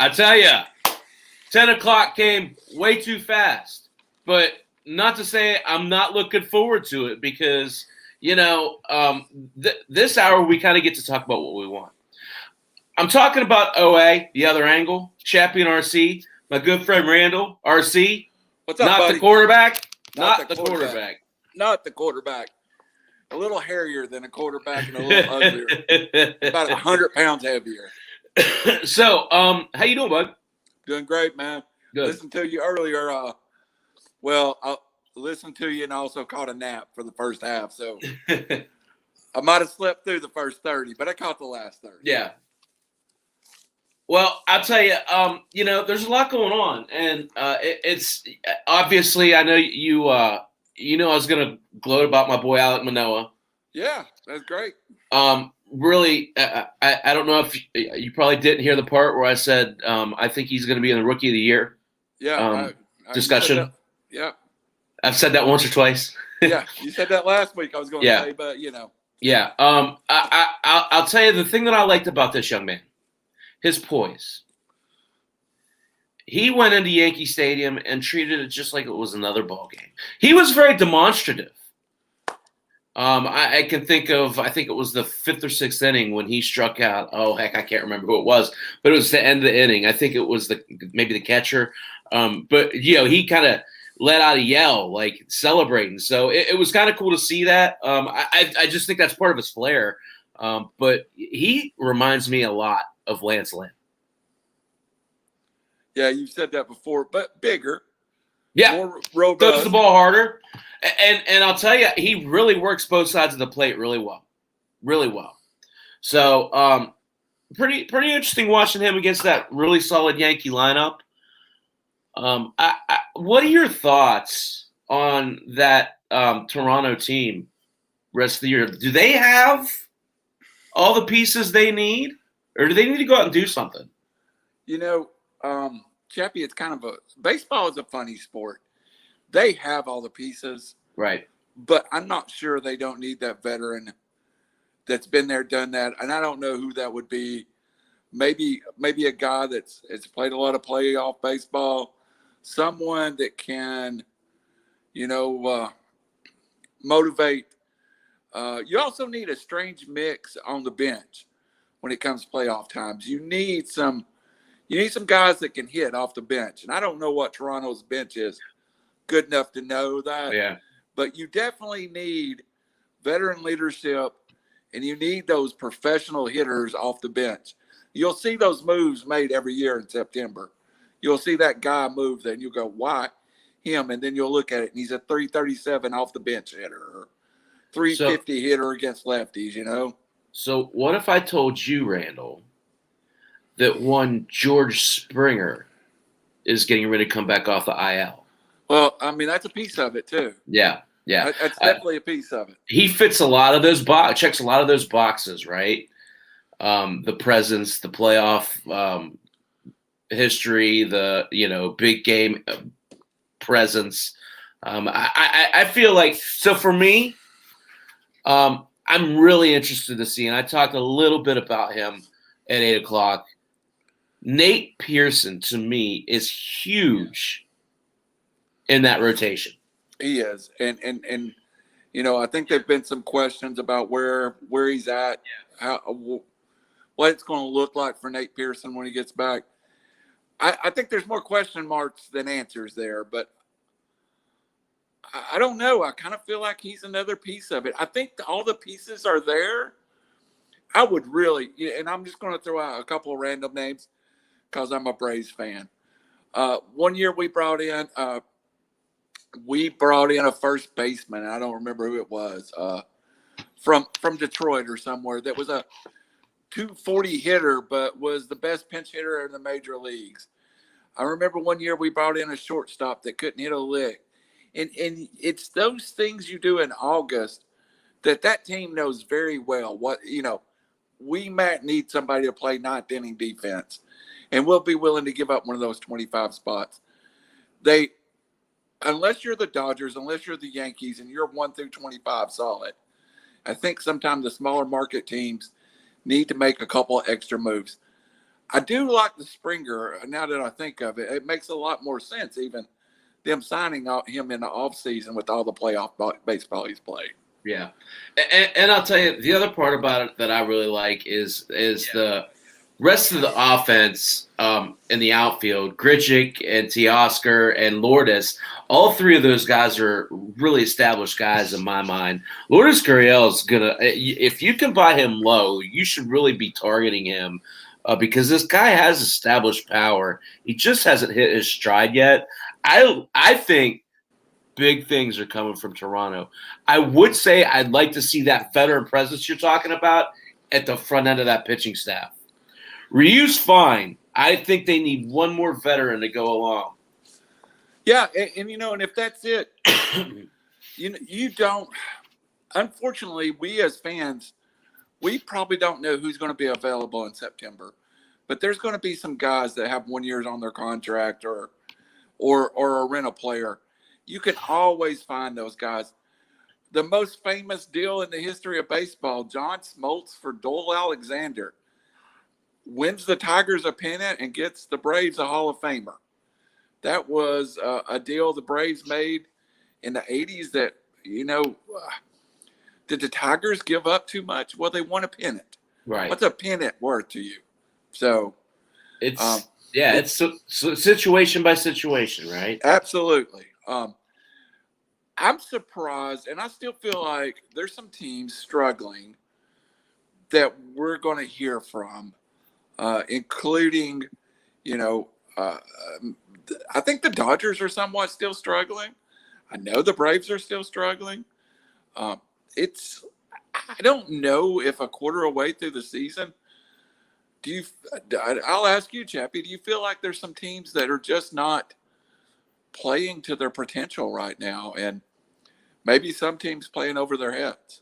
I tell you, 10 o'clock came way too fast. But not to say I'm not looking forward to it because, this hour we kind of get to talk about what we want. I'm talking about OA, the other angle, Chappy and RC, my good friend Randall, RC. What's up, not buddy? The quarterback. Not the quarterback. Not the quarterback. A little hairier than a quarterback and a little uglier. About 100 pounds heavier. So, how you doing, bud? Doing great, man. Good. Listened to you earlier. I listened to you and also caught a nap for the first half. So I might have slept through the first 30, but I caught the last 30. Yeah. Well, I'll tell you, there's a lot going on, and it's obviously I know you. I was gonna gloat about my boy Alek Manoah. Yeah, that's great. Really, I don't know if you probably didn't hear the part where I said I think he's going to be in the Rookie of the Year. Yeah. Discussion. Yeah. I've said that once or twice. Yeah, you said that last week. I was going to say, but Yeah. I'll tell you the thing that I liked about this young man, his poise. He went into Yankee Stadium and treated it just like it was another ball game. He was very demonstrative. I can think of, I think it was the 5th or 6th inning when he struck out. Oh, heck, I can't remember who it was, but it was the end of the inning. I think it was maybe the catcher. But, he kind of let out a yell, like celebrating. So it was kind of cool to see that. I just think that's part of his flair. But he reminds me a lot of Lance Lynn. Yeah, you've said that before, but bigger. Yeah, more robust. Throws the ball harder. And I'll tell you, he really works both sides of the plate really well. Really well. So pretty interesting watching him against that really solid Yankee lineup. What are your thoughts on that Toronto team rest of the year? Do they have all the pieces they need? Or do they need to go out and do something? Chappy, it's kind of baseball is a funny sport. They have all the pieces. Right. But I'm not sure they don't need that veteran that's been there, done that. And I don't know who that would be. Maybe a guy that's played a lot of playoff baseball. Someone that can, motivate. You also need a strange mix on the bench when it comes to playoff times. You need some guys that can hit off the bench. And I don't know what Toronto's bench is good enough to know that. Yeah. But you definitely need veteran leadership, and you need those professional hitters off the bench. You'll see those moves made every year in September. You'll see that guy move there, and you'll go, why him? And then you'll look at it, and he's a 337 off the bench hitter, or 350 hitter against lefties, So what if I told you, Randall, that one George Springer is getting ready to come back off the IL? Well, I mean, that's a piece of it, too. Yeah. That's definitely a piece of it. He fits a lot of those checks a lot of those boxes, right? The presence, the playoff history, the big game presence. I feel like, so for me, I'm really interested to see, and I talked a little bit about him at 8 o'clock. Nate Pearson, to me, is huge in that rotation. He is. And I think there've been some questions about where he's at, what it's going to look like for Nate Pearson when he gets back. I think there's more question marks than answers there, but I don't know. I kind of feel like he's another piece of it. I think all the pieces are there. I would really, and I'm just going to throw out a couple of random names because I'm a Braves fan. One year we brought in a first baseman. I don't remember who it was, from Detroit or somewhere, that was a 240 hitter, but was the best pinch hitter in the major leagues. I remember one year we brought in a shortstop that couldn't hit a lick. And it's those things you do in August that team knows very well what, we might need somebody to play ninth inning defense, and we'll be willing to give up one of those 25 spots. Unless you're the Dodgers, unless you're the Yankees, and you're 1 through 25 solid, I think sometimes the smaller market teams need to make a couple extra moves. I do like the Springer. Now that I think of it, it makes a lot more sense. Even them signing him in the off season with all the playoff baseball he's played. Yeah, and I'll tell you the other part about it that I really like is the rest of the offense in the outfield. Grichuk and Teoscar and Lourdes, all three of those guys are really established guys in my mind. Lourdes Gurriel is gonna, if you can buy him low, you should really be targeting him because this guy has established power. He just hasn't hit his stride yet. I think big things are coming from Toronto. I would say I'd like to see that veteran presence you're talking about at the front end of that pitching staff. Ryu's fine. I think they need one more veteran to go along. Yeah, and and if that's it, you don't. Unfortunately, we as fans, we probably don't know who's going to be available in September, but there's going to be some guys that have 1 year on their contract or a rental player. You can always find those guys. The most famous deal in the history of baseball, John Smoltz for Doyle Alexander, wins the Tigers a pennant and gets the Braves a Hall of Famer. That was a deal the Braves made in the 80s that, did the Tigers give up too much? Well, they won a pennant. Right. What's a pennant worth to you? So it's situation by situation, right? Absolutely. I'm surprised, and I still feel like there's some teams struggling that we're going to hear from, including, I think the Dodgers are somewhat still struggling. I know the Braves are still struggling. I don't know if a quarter away through the season, I'll ask you, Chappy, do you feel like there's some teams that are just not playing to their potential right now, and maybe some teams playing over their heads?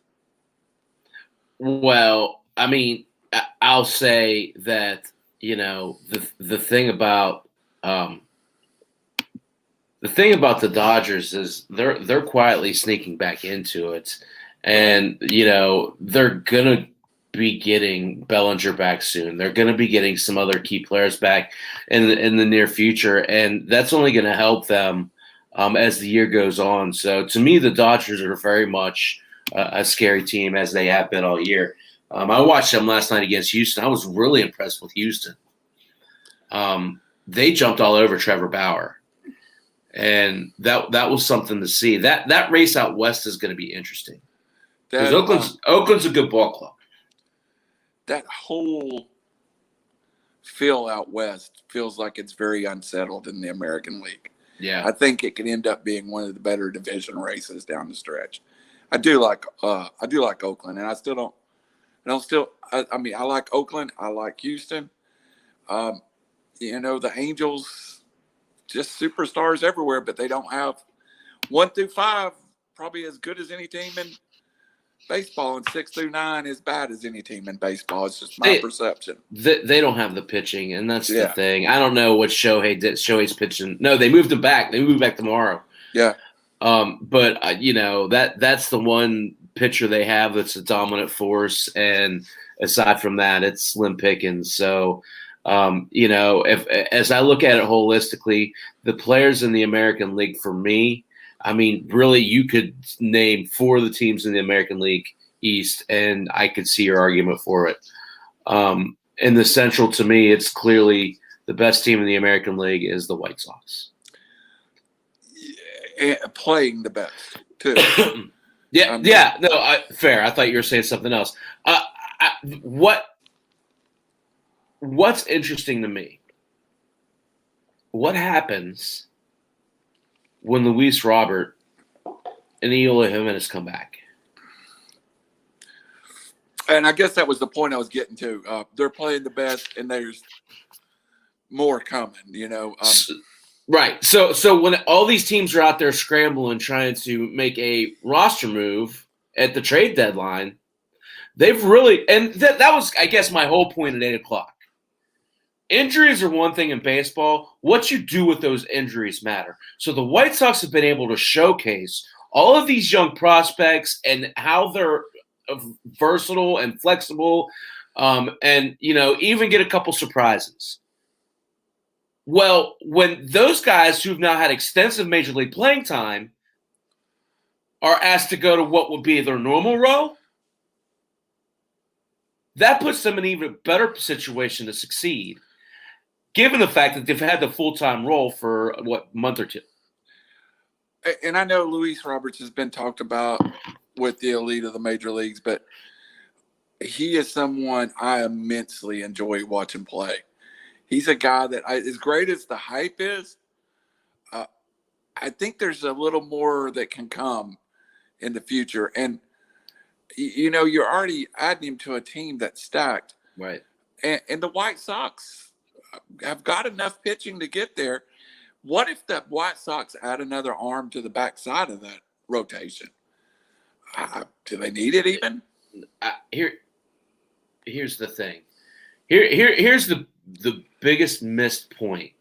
Well, I mean, I'll say that the thing about the Dodgers is they're quietly sneaking back into it, and they're gonna be getting Bellinger back soon. They're going to be getting some other key players back in the near future, and that's only going to help them as the year goes on. So to me, the Dodgers are very much a scary team, as they have been all year. I watched them last night against Houston. I was really impressed with Houston. They jumped all over Trevor Bauer, and that was something to see. That race out west is going to be interesting because Oakland's a good ball club. That whole feel out west feels like it's very unsettled in the American League. Yeah, I think it could end up being one of the better division races down the stretch. I do like Oakland, and I like Oakland. I like Houston. The Angels, just superstars everywhere, but they don't have 1 through 5 probably as good as any team in baseball, and 6 through 9 as bad as any team in baseball. It's just my perception. They don't have the pitching, and that's the thing. I don't know what Shohei did. Shohei's pitching. No, they moved him back. They moved back tomorrow. Yeah. But that's the one pitcher they have that's a dominant force, and aside from that, it's slim pickings. So, if as I look at it holistically, the players in the American League for me, I mean, really, you could name 4 of the teams in the American League East, and I could see your argument for it. In the Central, to me, it's clearly the best team in the American League is the White Sox. Yeah, playing the best, too. Fair. I thought you were saying something else. What's interesting to me, what happens when Luis Robert and Eloy Jimenez come back? And I guess that was the point I was getting to. They're playing the best, and there's more coming, Right. So when all these teams are out there scrambling, trying to make a roster move at the trade deadline, they've really – and that was, I guess, my whole point at 8 o'clock. Injuries are one thing in baseball. What you do with those injuries matter. So the White Sox have been able to showcase all of these young prospects and how they're versatile and flexible. and even get a couple surprises. Well, when those guys who've now had extensive major league playing time are asked to go to what would be their normal role, that puts them in an even better situation to succeed, given the fact that they've had the full-time role for, month or two. And I know Luis Roberts has been talked about with the elite of the major leagues, but he is someone I immensely enjoy watching play. He's a guy that, as great as the hype is, I think there's a little more that can come in the future. And, you're already adding him to a team that's stacked. Right. And the White Sox have got enough pitching to get there. What if the White Sox add another arm to the backside of that rotation? Do they need it even? Here's the thing. Here's the biggest missed point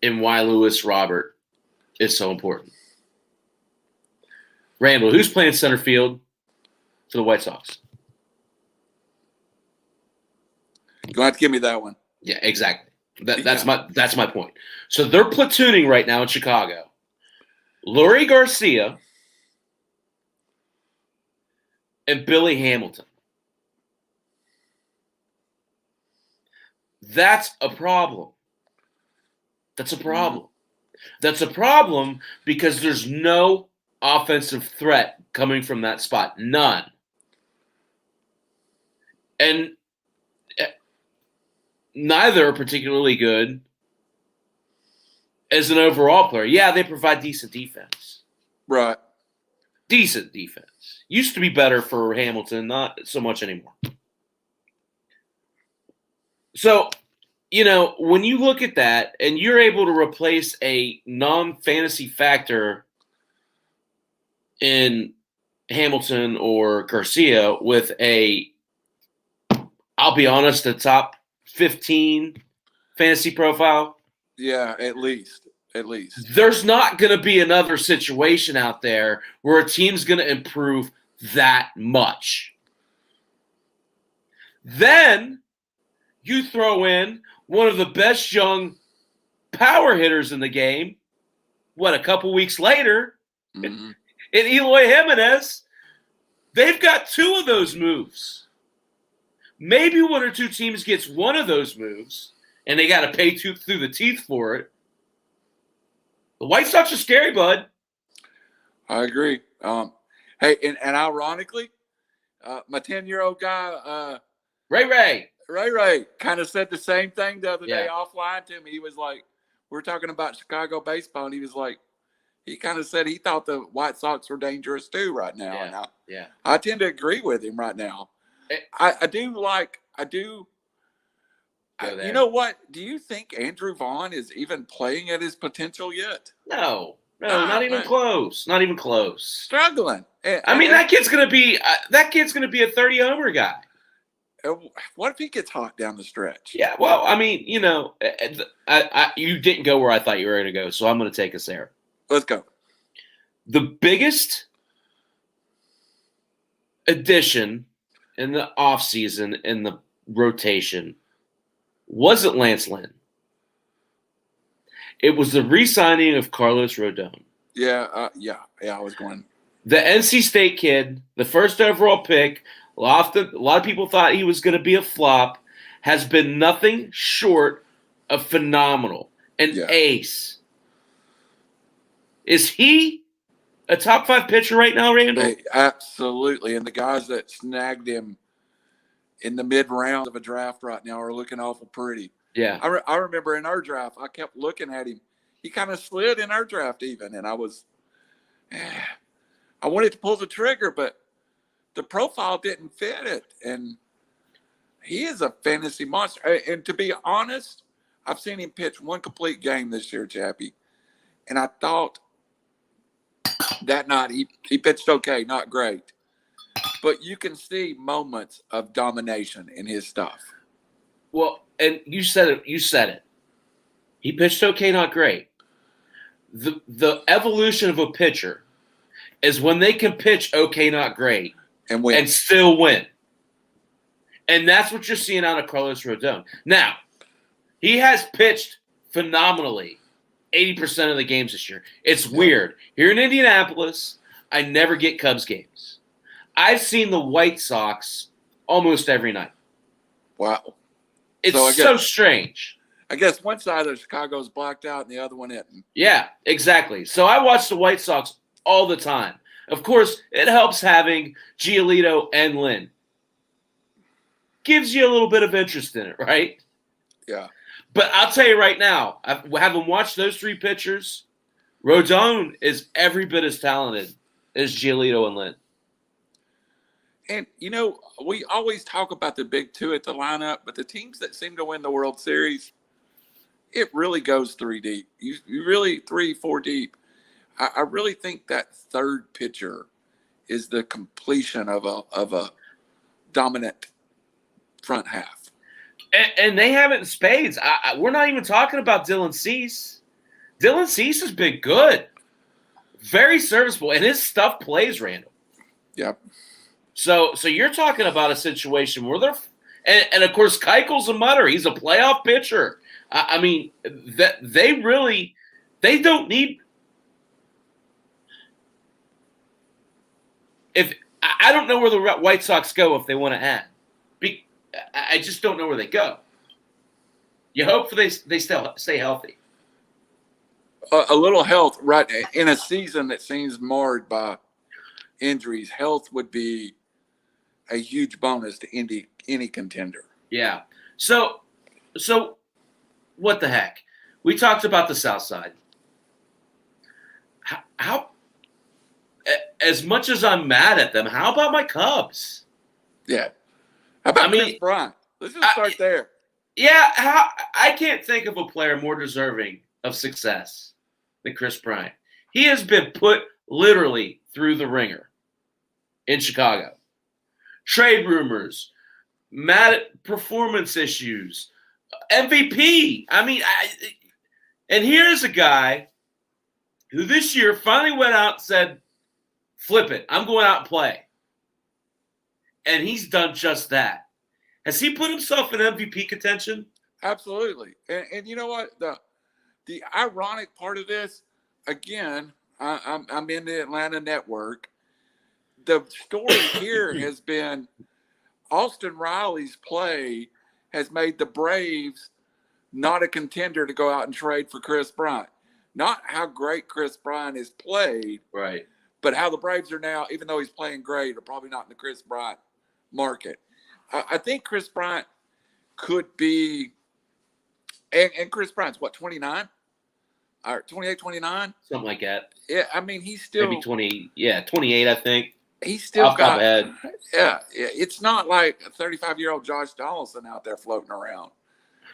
in why Luis Robert is so important. Randall, who's playing center field for the White Sox? You're going to have to give me that one. Yeah, exactly. That's my point. So they're platooning right now in Chicago. Lurie Garcia and Billy Hamilton. That's a problem. That's a problem. That's a problem because there's no offensive threat coming from that spot. None. And neither are particularly good as an overall player. Yeah, they provide decent defense. Right. Decent defense. Used to be better for Hamilton, not so much anymore. So, when you look at that and you're able to replace a non-fantasy factor in Hamilton or Garcia with I'll be honest, a top 15 fantasy profile. Yeah, at least. There's not going to be another situation out there where a team's going to improve that much. Then you throw in one of the best young power hitters in the game, a couple weeks later, in Eloy Jimenez, they've got two of those moves. Maybe one or two teams gets one of those moves, and they got to pay through the teeth for it. The White Sox are scary, bud. I agree. Hey, and ironically, my 10-year-old guy, Ray, kind of said the same thing the other day offline to me. He was like, we're talking about Chicago baseball, and he was like, he kind of said he thought the White Sox were dangerous too right now. Yeah. I tend to agree with him right now. I do. You know what? Do you think Andrew Vaughn is even playing at his potential yet? No, not even close. Not even close. Struggling. That kid's gonna be a 30 homer guy. What if he gets hot down the stretch? Yeah. Well, you didn't go where I thought you were gonna go, so I'm gonna take us there. Let's go. The biggest addition in the offseason in the rotation wasn't Lance Lynn. It was the re-signing of Carlos Rodon. Yeah, I was going. The NC State kid, the first overall pick, a lot of people thought he was going to be a flop, has been nothing short of phenomenal. An ace. Is he a top 5 pitcher right now, Randall? Hey, absolutely. And the guys that snagged him in the mid-round of a draft right now are looking awful pretty. Yeah. I remember in our draft, I kept looking at him. He kind of slid in our draft even, and I wanted to pull the trigger, but the profile didn't fit it. And he is a fantasy monster. And to be honest, I've seen him pitch one complete game this year, Chappy. And I thought that night he pitched okay, not great. But you can see moments of domination in his stuff. Well, and you said it. He pitched okay, not great. The evolution of a pitcher is when they can pitch okay, not great, and win. And still win. And that's what you're seeing out of Carlos Rodon. Now, he has pitched phenomenally 80% of the games this year. It's weird. Here in Indianapolis, I never get Cubs games. I've seen the White Sox almost every night. Wow. It's so strange. I guess one side of Chicago's blacked out and the other one isn't. Yeah, exactly. So I watch the White Sox all the time. Of course, it helps having Giolito and Lynn. Gives you a little bit of interest in it, right? Yeah. But I'll tell you right now, having watched those three pitchers, Rodon is every bit as talented as Giolito and Lynn. And, we always talk about the big two at the lineup, but the teams that seem to win the World Series, it really goes three deep. You really 3-4 deep. I really think that third pitcher is the completion of a dominant front half. And they have it in spades. We're not even talking about Dylan Cease. Dylan Cease has been good. Very serviceable. And his stuff plays, Randall. Yep. So you're talking about a situation where they're – and of course, Keuchel's a mutter. He's a playoff pitcher. I mean, they don't need – I don't know where the White Sox go if they want to add. I just don't know where they go. You hope they still stay healthy. A little health, right, in a season that seems marred by injuries, health would be a huge bonus to any contender. Yeah. So what the heck? We talked about the South Side. How as much as I'm mad at them, how about my Cubs? Yeah. How about Chris Bryant? Let's just start there. Yeah, I can't think of a player more deserving of success than Chris Bryant. He has been put literally through the ringer in Chicago. Trade rumors, mad performance issues, MVP. I mean, and here's a guy who this year finally went out and said, flip it, I'm going out and play. And he's done just that. Has he put himself in MVP contention? Absolutely. And you know what? The ironic part of this, again, I'm in the Atlanta network. The story here has been Austin Riley's play has made the Braves not a contender to go out and trade for Chris Bryant. Not how great Chris Bryant has played, right? But how the Braves are now, even though he's playing great, are probably not in the Chris Bryant market. I think Chris Bryant could be, and Chris Bryant's what, 29? Or 28, 29? Something like that. Yeah, I mean, he's still. Maybe 20, 28, I think. He's still off got. head. Yeah, it's not like a 35-year-old Josh Donaldson out there floating around.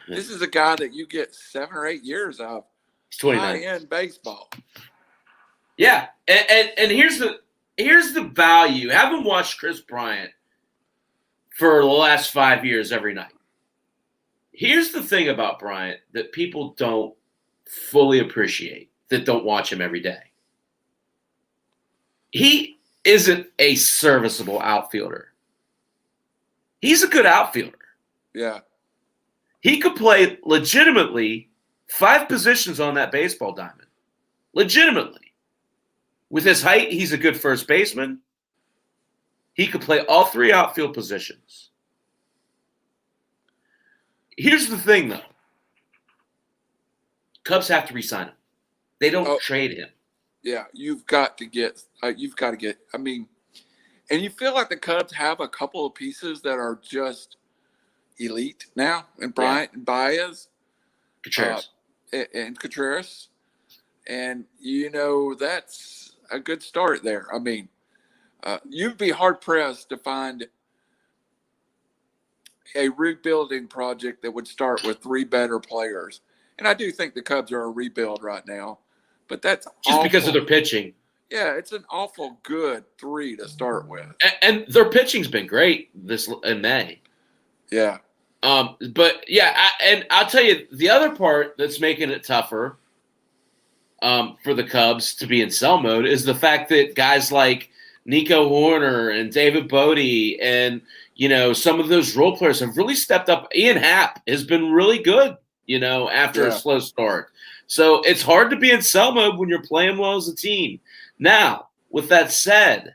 This is a guy that you get 7 or 8 years of high-end baseball. Yeah, and here's the value. Having watched Chris Bryant for the last 5 years every night. Here's the thing about Bryant that people don't fully appreciate, that don't watch him every day. He isn't a serviceable outfielder. He's a good outfielder. Yeah. He could play legitimately 5 positions on that baseball diamond. Legitimately. With his height, he's a good first baseman. He could play all 3 outfield positions. Here's the thing, though. Cubs have to re-sign him. They don't trade him. Yeah, you've got to get. I mean, and you feel like the Cubs have a couple of pieces that are just elite now, and Bryant and Baez, Contreras, and Contreras, and that's a good start there. I mean, you'd be hard pressed to find a rebuilding project that would start with 3 better players. And I do think the Cubs are a rebuild right now, but that's just because of their pitching. Yeah, it's an awful good 3 to start with. And their pitching's been great in May. Yeah. But yeah, and I'll tell you the other part that's making it tougher for the Cubs to be in sell mode is the fact that guys like Nico Horner and David Bodie and some of those role players have really stepped up. Ian Happ has been really good, after a slow start. So it's hard to be in sell mode when you're playing well as a team. Now, with that said,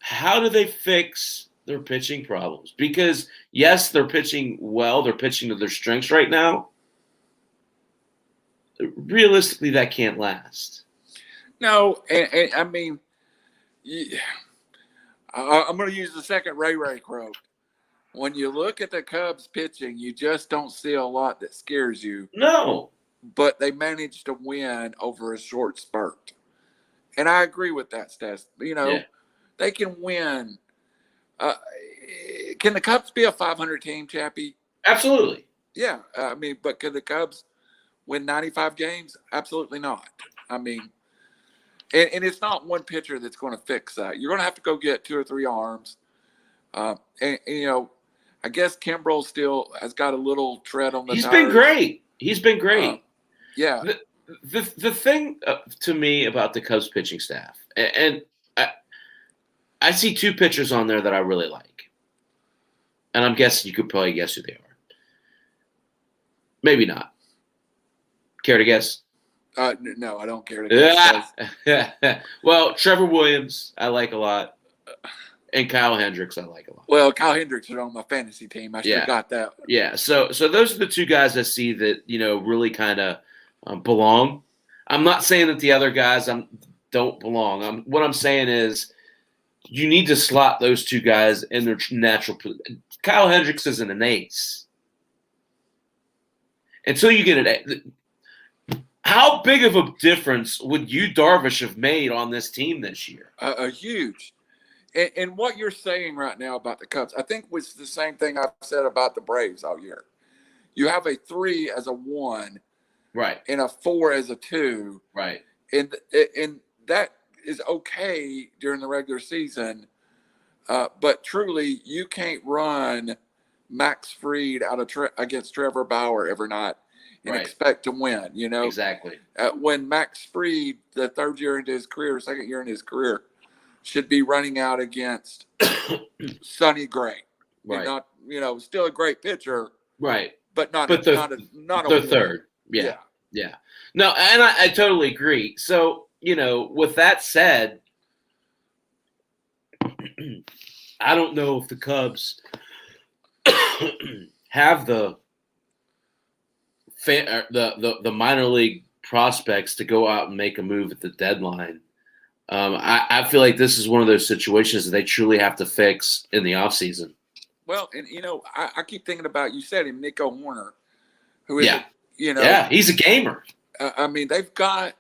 how do they fix their pitching problems? Because, yes, they're pitching well. They're pitching to their strengths right now. Realistically, that can't last. No, and I mean, I'm going to use the second Ray quote. When you look at the Cubs pitching, you just don't see a lot that scares you. No. But they managed to win over a short spurt. And I agree with that, Stas. They can win. Can the Cubs be a 500 team, Chappy? Absolutely. Yeah. But can the Cubs win 95 games? Absolutely not. And it's not one pitcher that's going to fix that. You're going to have to go get 2 or 3 arms. I guess Kimbrel still has got a little tread on the tires. He's been great. Yeah. The thing to me about the Cubs pitching staff, and I see 2 pitchers on there that I really like. And I'm guessing you could probably guess who they are. Maybe not. Care to guess? No, I don't care to guess. Well, Trevor Williams, I like a lot. And Kyle Hendricks, I like a lot. Well, Kyle Hendricks is on my fantasy team. I forgot that. Yeah, so those are the 2 guys I see that, really kind of belong. I'm not saying that the other guys don't belong. What I'm saying is you need to slot those 2 guys in their natural position. Kyle Hendricks isn't an ace. Until you get an ace. How big of a difference would Yu Darvish have made on this team this year? A huge. And what you're saying right now about the Cubs, I think was the same thing I've said about the Braves all year. You have a 3 as a 1. Right. And a 4 as a 2. Right. And that is okay during the regular season. But truly, you can't run Max Fried out of against Trevor Bauer every night and expect to win, Exactly. When Max Fried, the 3rd year into his career, 2nd year in his career, should be running out against Sonny Gray. Right. Not, still a great pitcher. Right. But not the 3rd. Yeah. No, and I totally agree. So, with that said, I don't know if the Cubs have the minor league prospects to go out and make a move at the deadline. I feel like this is one of those situations that they truly have to fix in the offseason. Well, and I keep thinking about, you said him, Nico Warner, who is he's a gamer. They've got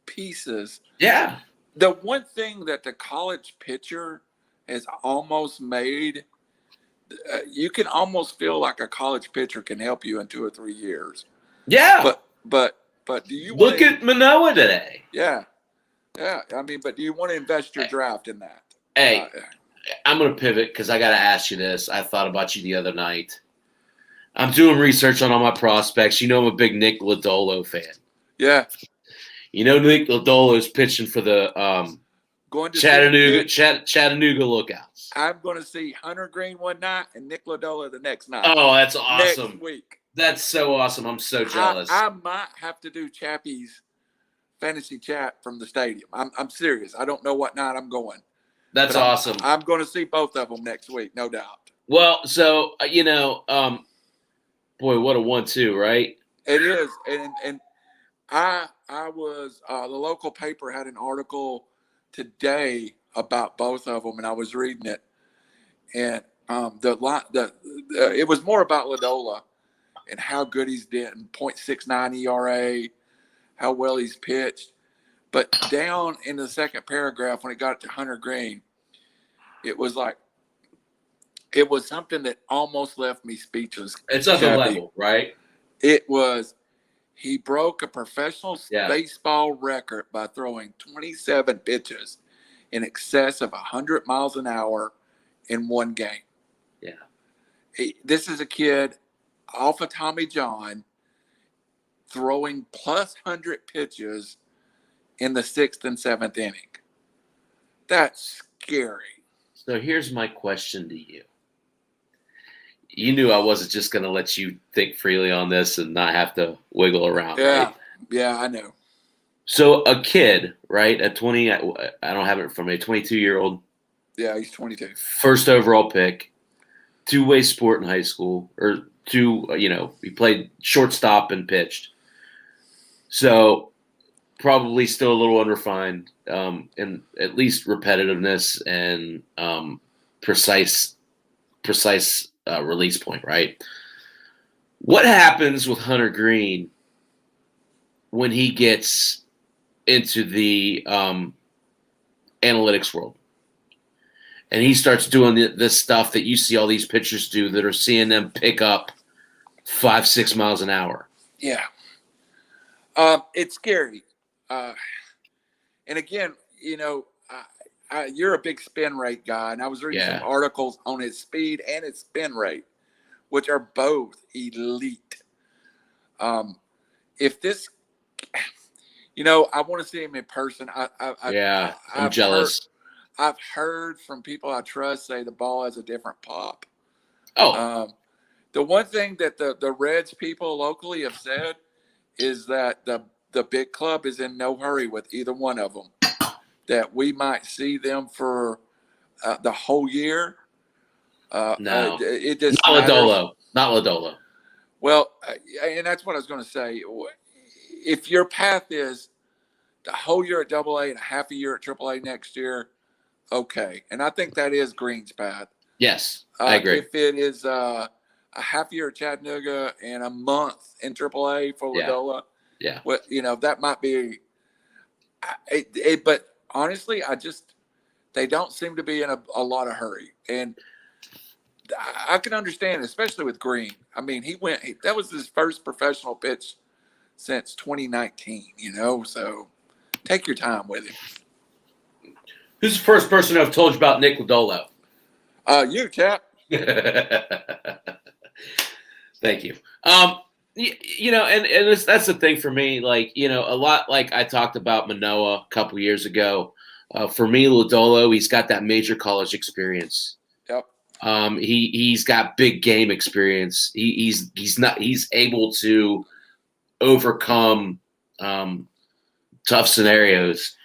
pieces. Yeah. The one thing that the college pitcher has almost made, you can almost feel like a college pitcher can help you in 2 or 3 years. Yeah. But do you look at Manoah today? Yeah. Yeah. But do you want to invest your draft in that? Hey, I'm going to pivot because I got to ask you this. I thought about you the other night. I'm doing research on all my prospects. I'm a big Nick Lodolo fan. Yeah. Nick Lodolo is pitching for the Chattanooga Lookouts. I'm going to see Hunter Green one night and Nick Lodolo the next night. Oh, that's awesome. Next week. That's so awesome. I'm so jealous. I might have to do Chappy's fantasy chat from the stadium. I'm serious. I don't know what night I'm going. That's awesome. I'm going to see both of them next week, no doubt. Well, so, boy, what a 1-2, right? It is. And I was, the local paper had an article today about both of them, and I was reading it. And it was more about Lodolo and how good he's done, 0.69 ERA, how well he's pitched. But down in the second paragraph, when it got to Hunter Green, it was something that almost left me speechless. It's other level, right? It was, he broke a professional baseball record by throwing 27 pitches in excess of 100 miles an hour in one game. Yeah. This is a kid off of Tommy John throwing plus 100 pitches in the 6th and 7th inning. That's scary. So here's my question to you. You knew I wasn't just going to let you think freely on this and not have to wiggle around, Yeah, right? yeah, I know. So a kid, right, at 20, I don't have it from a 22-year-old. Yeah, he's 22. First overall pick, two-way sport in high school, or he played shortstop and pitched. So probably still a little unrefined, in at least repetitiveness and precise release point, right? What happens with Hunter Green when he gets into the analytics world and he starts doing this stuff that you see all these pitchers do that are seeing them pick up 5-6 miles an hour? Yeah. It's scary. And again, you're a big spin rate guy, and I was reading some articles on his speed and his spin rate, which are both elite. If this, I want to see him in person. I'm jealous. I've heard from people I trust say the ball has a different pop. Oh, the one thing that the Reds people locally have said is that the big club is in no hurry with either one of them. That we might see them for the whole year. No, it just not Lodolo. Not Lodolo. Well, and that's what I was going to say. If your path is the whole year at AA and a half a year at AAA next year, okay. And I think that is Green's path. Yes, I agree. If it is a half year at Chattanooga and a month in AAA for Lodolo, well, that might be. But honestly, they don't seem to be in a lot of hurry, and I can understand, especially with Green. I mean, that was his first professional pitch since 2019. So take your time with him. Who's the first person I've told you about Nick Lodolo? You, Chap. Thank you. And that's the thing for me. Like, a lot like I talked about Manoah a couple years ago. For me, Lodolo, he's got that major college experience. Yep. He's got big game experience. He's able to overcome tough scenarios.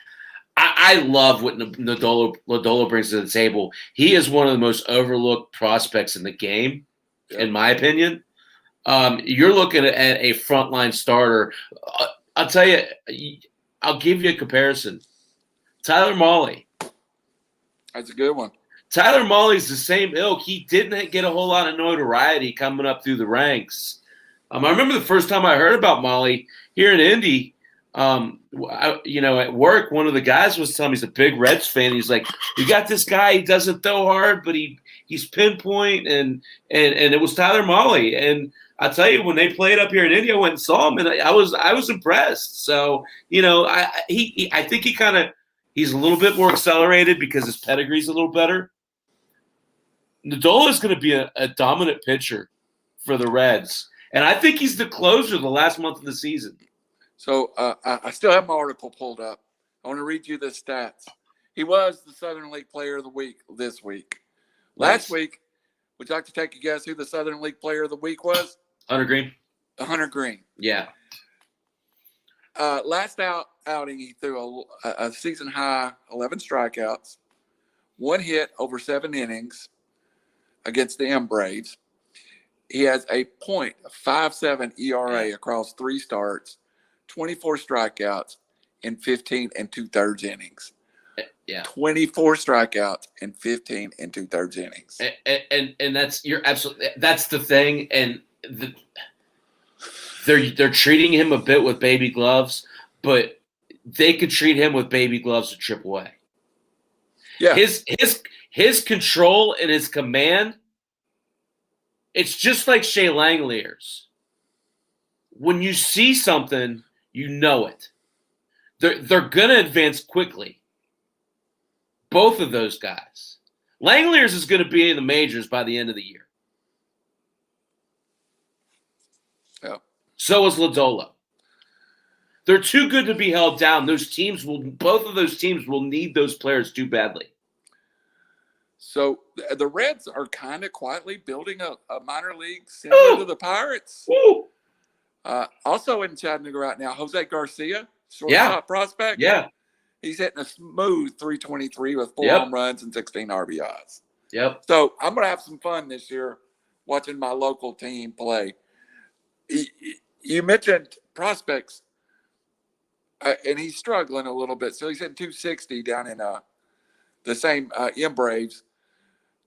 I love what Lodolo brings to the table. He is one of the most overlooked prospects in the game, in my opinion. You're looking at a frontline starter. I'll tell you, I'll give you a comparison. Tyler Mahle. That's a good one. Tyler Mahle's the same ilk. He didn't get a whole lot of notoriety coming up through the ranks. I remember the first time I heard about Mahle here in Indy. At work, one of the guys was telling me he's a big Reds fan. He's like, "You got this guy. He doesn't throw hard, but he's pinpoint." And it was Tyler Mahle. And I tell you, when they played up here in Indy, I went and saw him, and I was impressed. So I think he's a little bit more accelerated because his pedigree's a little better. Lodolo is going to be a dominant pitcher for the Reds, and I think he's the closer the last month of the season. So I still have my article pulled up. I want to read you the stats. He was the Southern League Player of the Week this week. Last week, would you like to take a guess who the Southern League Player of the Week was? Hunter Green. Hunter Green. Yeah. Last outing, he threw a season high 11 strikeouts, one hit over 7 innings against the Braves. He has a .57 ERA across 3 starts, 24 strikeouts in 15 2/3 innings. Yeah. 24 strikeouts in 15 2/3 innings. And that's the thing. And they're treating him a bit with baby gloves, but they could treat him with baby gloves at AAA. Yeah. His control and his command, it's just like Shea Langlier's. When you see something, you know it. They're gonna advance quickly. Both of those guys. Langlier's is going to be in the majors by the end of the year. Yeah. So is Lodolo. They're too good to be held down. Both of those teams will need those players too badly. So the Reds are kind of quietly building a minor league similar to the Pirates. Woo. Also in Chattanooga right now, Jose Garcia, Yeah. shortstop prospect. Yeah. He's hitting a smooth 323 with 4 Yep. home runs and 16 RBIs. Yep. So I'm going to have some fun this year watching my local team play. You mentioned prospects, and he's struggling a little bit. So he's hitting 260 down in the same M Braves.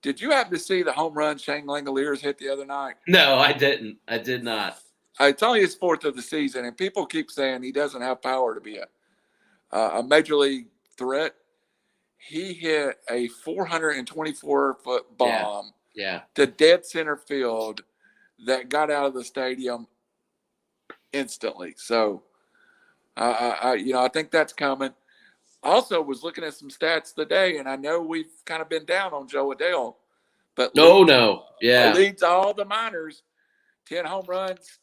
Did you happen to see the home run Shane Langoliers hit the other night? No, I didn't. I did not. It's only his 4th of the season, and people keep saying he doesn't have power to be a major league threat. He hit a 424-foot bomb to dead center field that got out of the stadium instantly. So, I think that's coming. Also, was looking at some stats today, and I know we've kind of been down on Joe Adele, but leads all the minors, 10 home runs,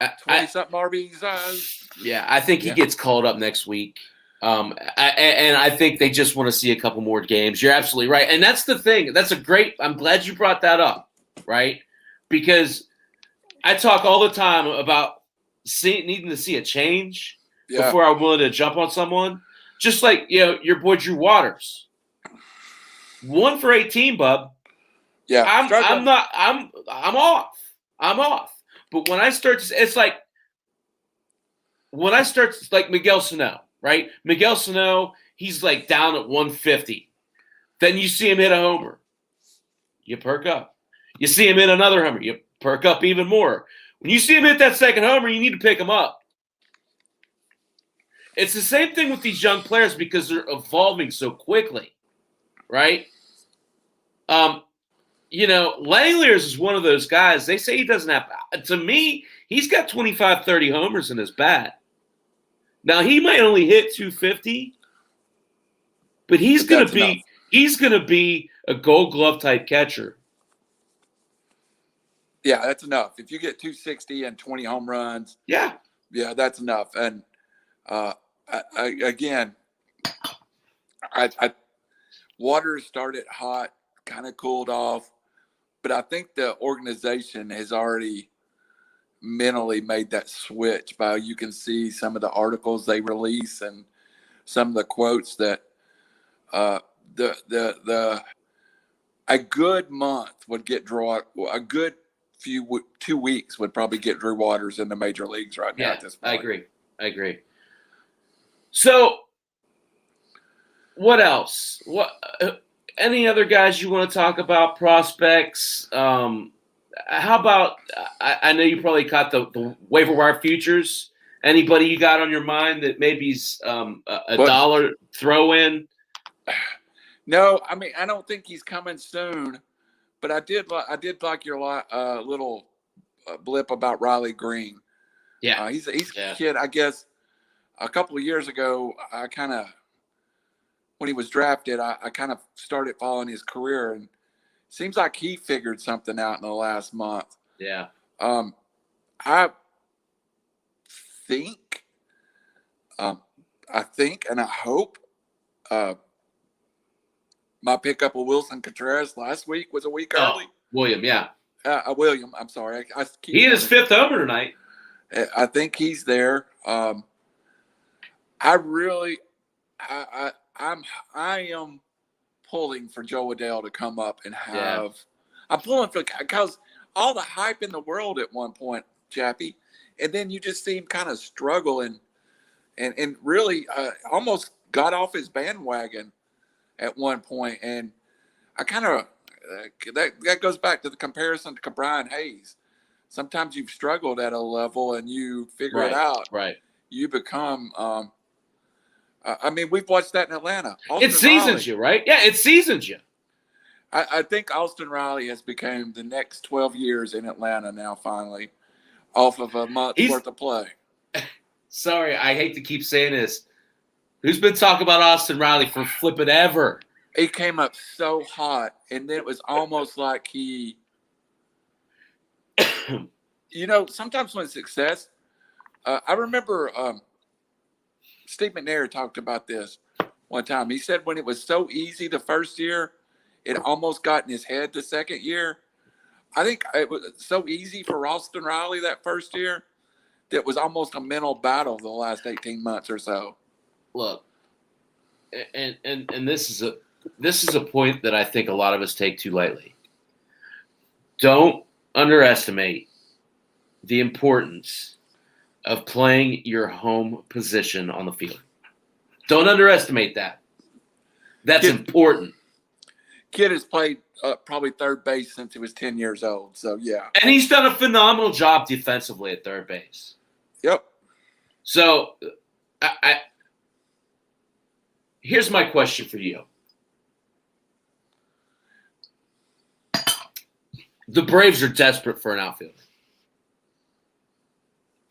20-something RBIs. Yeah, I think he gets called up next week. And I think they just want to see a couple more games. You're absolutely right. And that's the thing. I'm glad you brought that up, right? Because I talk all the time about needing to see a change before I'm willing to jump on someone. Just like, your boy Drew Waters. 1 for 18, bub. Yeah. I'm off. I'm off. But when I start to, it's like Miguel Sano, right? Miguel Sano, he's like down at 150. Then you see him hit a homer. You perk up. You see him hit another homer. You perk up even more. When you see him hit that second homer, you need to pick him up. It's the same thing with these young players because they're evolving so quickly, right? Langoliers is one of those guys. They say he doesn't have – to me, he's got 25, 30 homers in his bat. Now, he might only hit 250, but he's going to be a Gold Glove type catcher. Yeah, that's enough. If you get 260 and 20 home runs, that's enough. And Waters started hot, kind of cooled off, but I think the organization has already mentally made that switch. You can see some of the articles they release and some of the quotes that a good month would get a good 2 weeks would probably get Drew Waters in the major leagues right now at this point. I agree. So, what else? Any other guys you want to talk about? Prospects? How about? I know you probably caught the waiver wire futures. Anybody you got on your mind that maybe's a dollar throw in? No, I mean I don't think he's coming soon, but I did like your little blip about Riley Green. Yeah, he's a kid. I guess a couple of years ago, when he was drafted, I kind of started following his career, and it seems like he figured something out in the last month. Yeah. I think, and I hope my pickup of Wilson Contreras last week was a week early. William, yeah. William, I'm sorry. He hit his 5th homer tonight. I think he's there. I am pulling for Joe Adele to come up and have. Yeah. I'm pulling because all the hype in the world at one point, Chappy, and then you just see him kind of struggle and really almost got off his bandwagon at one point, and I kind of that goes back to the comparison to Brian Hayes. Sometimes you've struggled at a level and you figure it out. Right. You become. I mean, we've watched that in Atlanta. It seasons you, right? Yeah, it seasons you. I think Austin Riley has become the next 12 years in Atlanta now, finally, off of a month's worth of play. Sorry, I hate to keep saying this. Who's been talking about Austin Riley for flipping ever? He came up so hot, and then it was almost like he sometimes when success, I remember Steve McNair talked about this one time. He said when it was so easy the first year, it almost got in his head the second year. I think it was so easy for Ralston Riley that first year that was almost a mental battle the last 18 months or so. Look, and this is a point that I think a lot of us take too lightly. Don't underestimate the importance of playing your home position on the field. Don't underestimate that. That's important. Kid has played probably third base since he was 10 years old. So, yeah. And he's done a phenomenal job defensively at third base. Yep. So, here's my question for you. The Braves are desperate for an outfielder.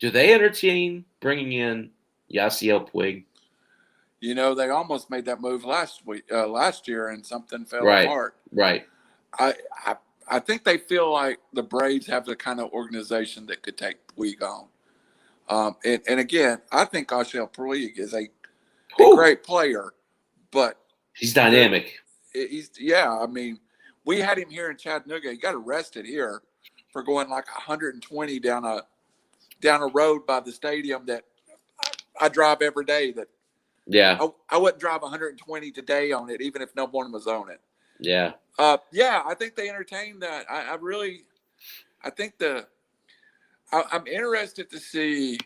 Do they entertain bringing in Yasiel Puig? You know, they almost made that move last year, and something fell apart. Right. I think they feel like the Braves have the kind of organization that could take Puig on. And again, I think Yasiel Puig is a great player, but he's dynamic. I mean, we had him here in Chattanooga. He got arrested here for going like 120 down a road by the stadium that I drive every day. I wouldn't drive 120 today on it, even if no one was on it. Yeah. I think they entertain that. I'm interested to see.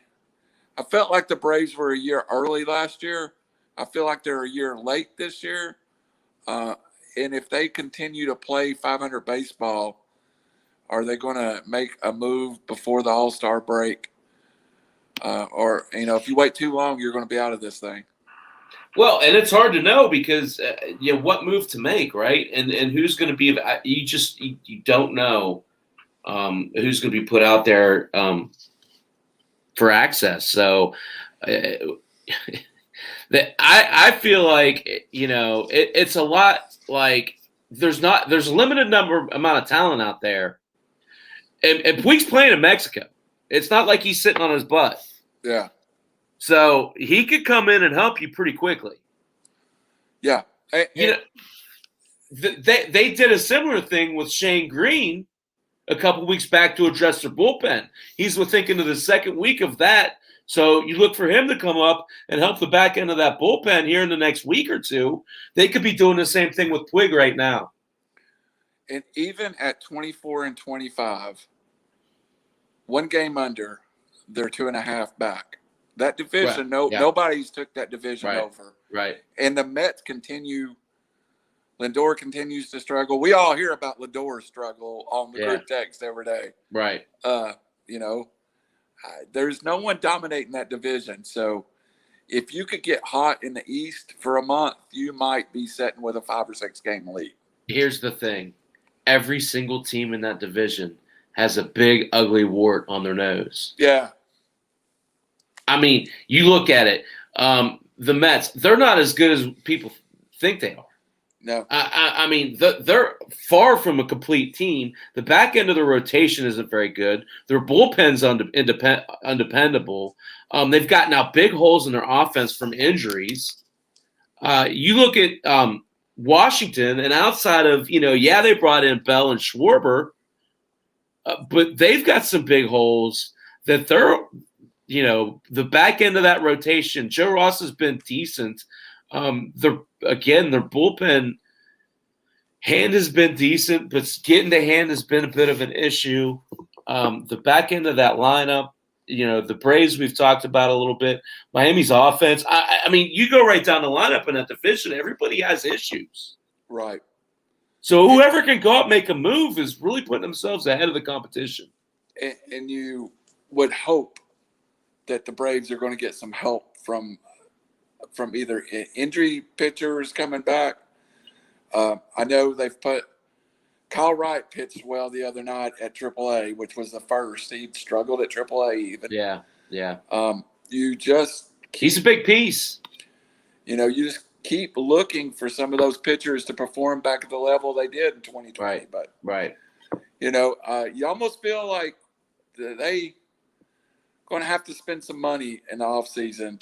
I felt like the Braves were a year early last year. I feel like they're a year late this year. And if they continue to play 500 baseball, are they going to make a move before the All-Star break? Or, if you wait too long, you're going to be out of this thing. Well, and it's hard to know because, what move to make, right? And who's going to be – you don't know who's going to be put out there for access. So I feel like, it's a lot like there's a limited amount of talent out there. And Puig's playing in Mexico. It's not like he's sitting on his butt. Yeah. So he could come in and help you pretty quickly. Yeah. They did a similar thing with Shane Green a couple weeks back to address their bullpen. He's thinking of the second week of that. So you look for him to come up and help the back end of that bullpen here in the next week or two. They could be doing the same thing with Puig right now. And even at 24 and 25, one game under, they're 2.5 back. That division, nobody's took that division over. Right. And the Mets continue. Lindor continues to struggle. We all hear about Lindor's struggle on the group text every day. Right. There's no one dominating that division. So if you could get hot in the East for a month, you might be sitting with a 5 or 6 game lead. Here's the thing. Every single team in that division has a big, ugly wart on their nose. Yeah. I mean, you look at it. The Mets, they're not as good as people think they are. No. I mean, they're far from a complete team. The back end of the rotation isn't very good. Their bullpen's undependable. They've got now big holes in their offense from injuries. You look at Washington, and outside of, they brought in Bell and Schwarber, but they've got some big holes that they're, the back end of that rotation. Joe Ross has been decent. Their bullpen hand has been decent, but getting the hand has been a bit of an issue. The back end of that lineup, the Braves we've talked about a little bit. Miami's offense. I mean, you go right down the lineup in that division, everybody has issues. Right. So whoever can go out and make a move is really putting themselves ahead of the competition. And you would hope that the Braves are going to get some help from either injury pitchers coming back. I know they've put Kyle Wright pitched well the other night at AAA, which was the first. He struggled at AAA even. Yeah. He's a big piece. You just keep looking for some of those pitchers to perform back at the level they did in 2020. Right. You almost feel like they going to have to spend some money in the offseason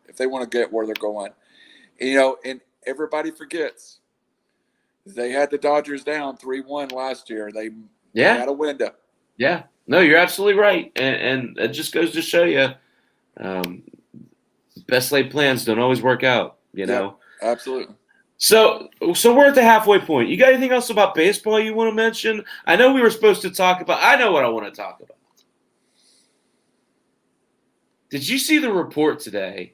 if they want to get where they're going. And everybody forgets They had the Dodgers down 3-1 last year. They Yeah. had a window. Yeah. No, you're absolutely right. And it just goes to show you best laid plans don't always work out, you know? Absolutely. So we're at the halfway point. You got anything else about baseball you want to mention? I know we were supposed to talk about – I know what I want to talk about. Did you see the report today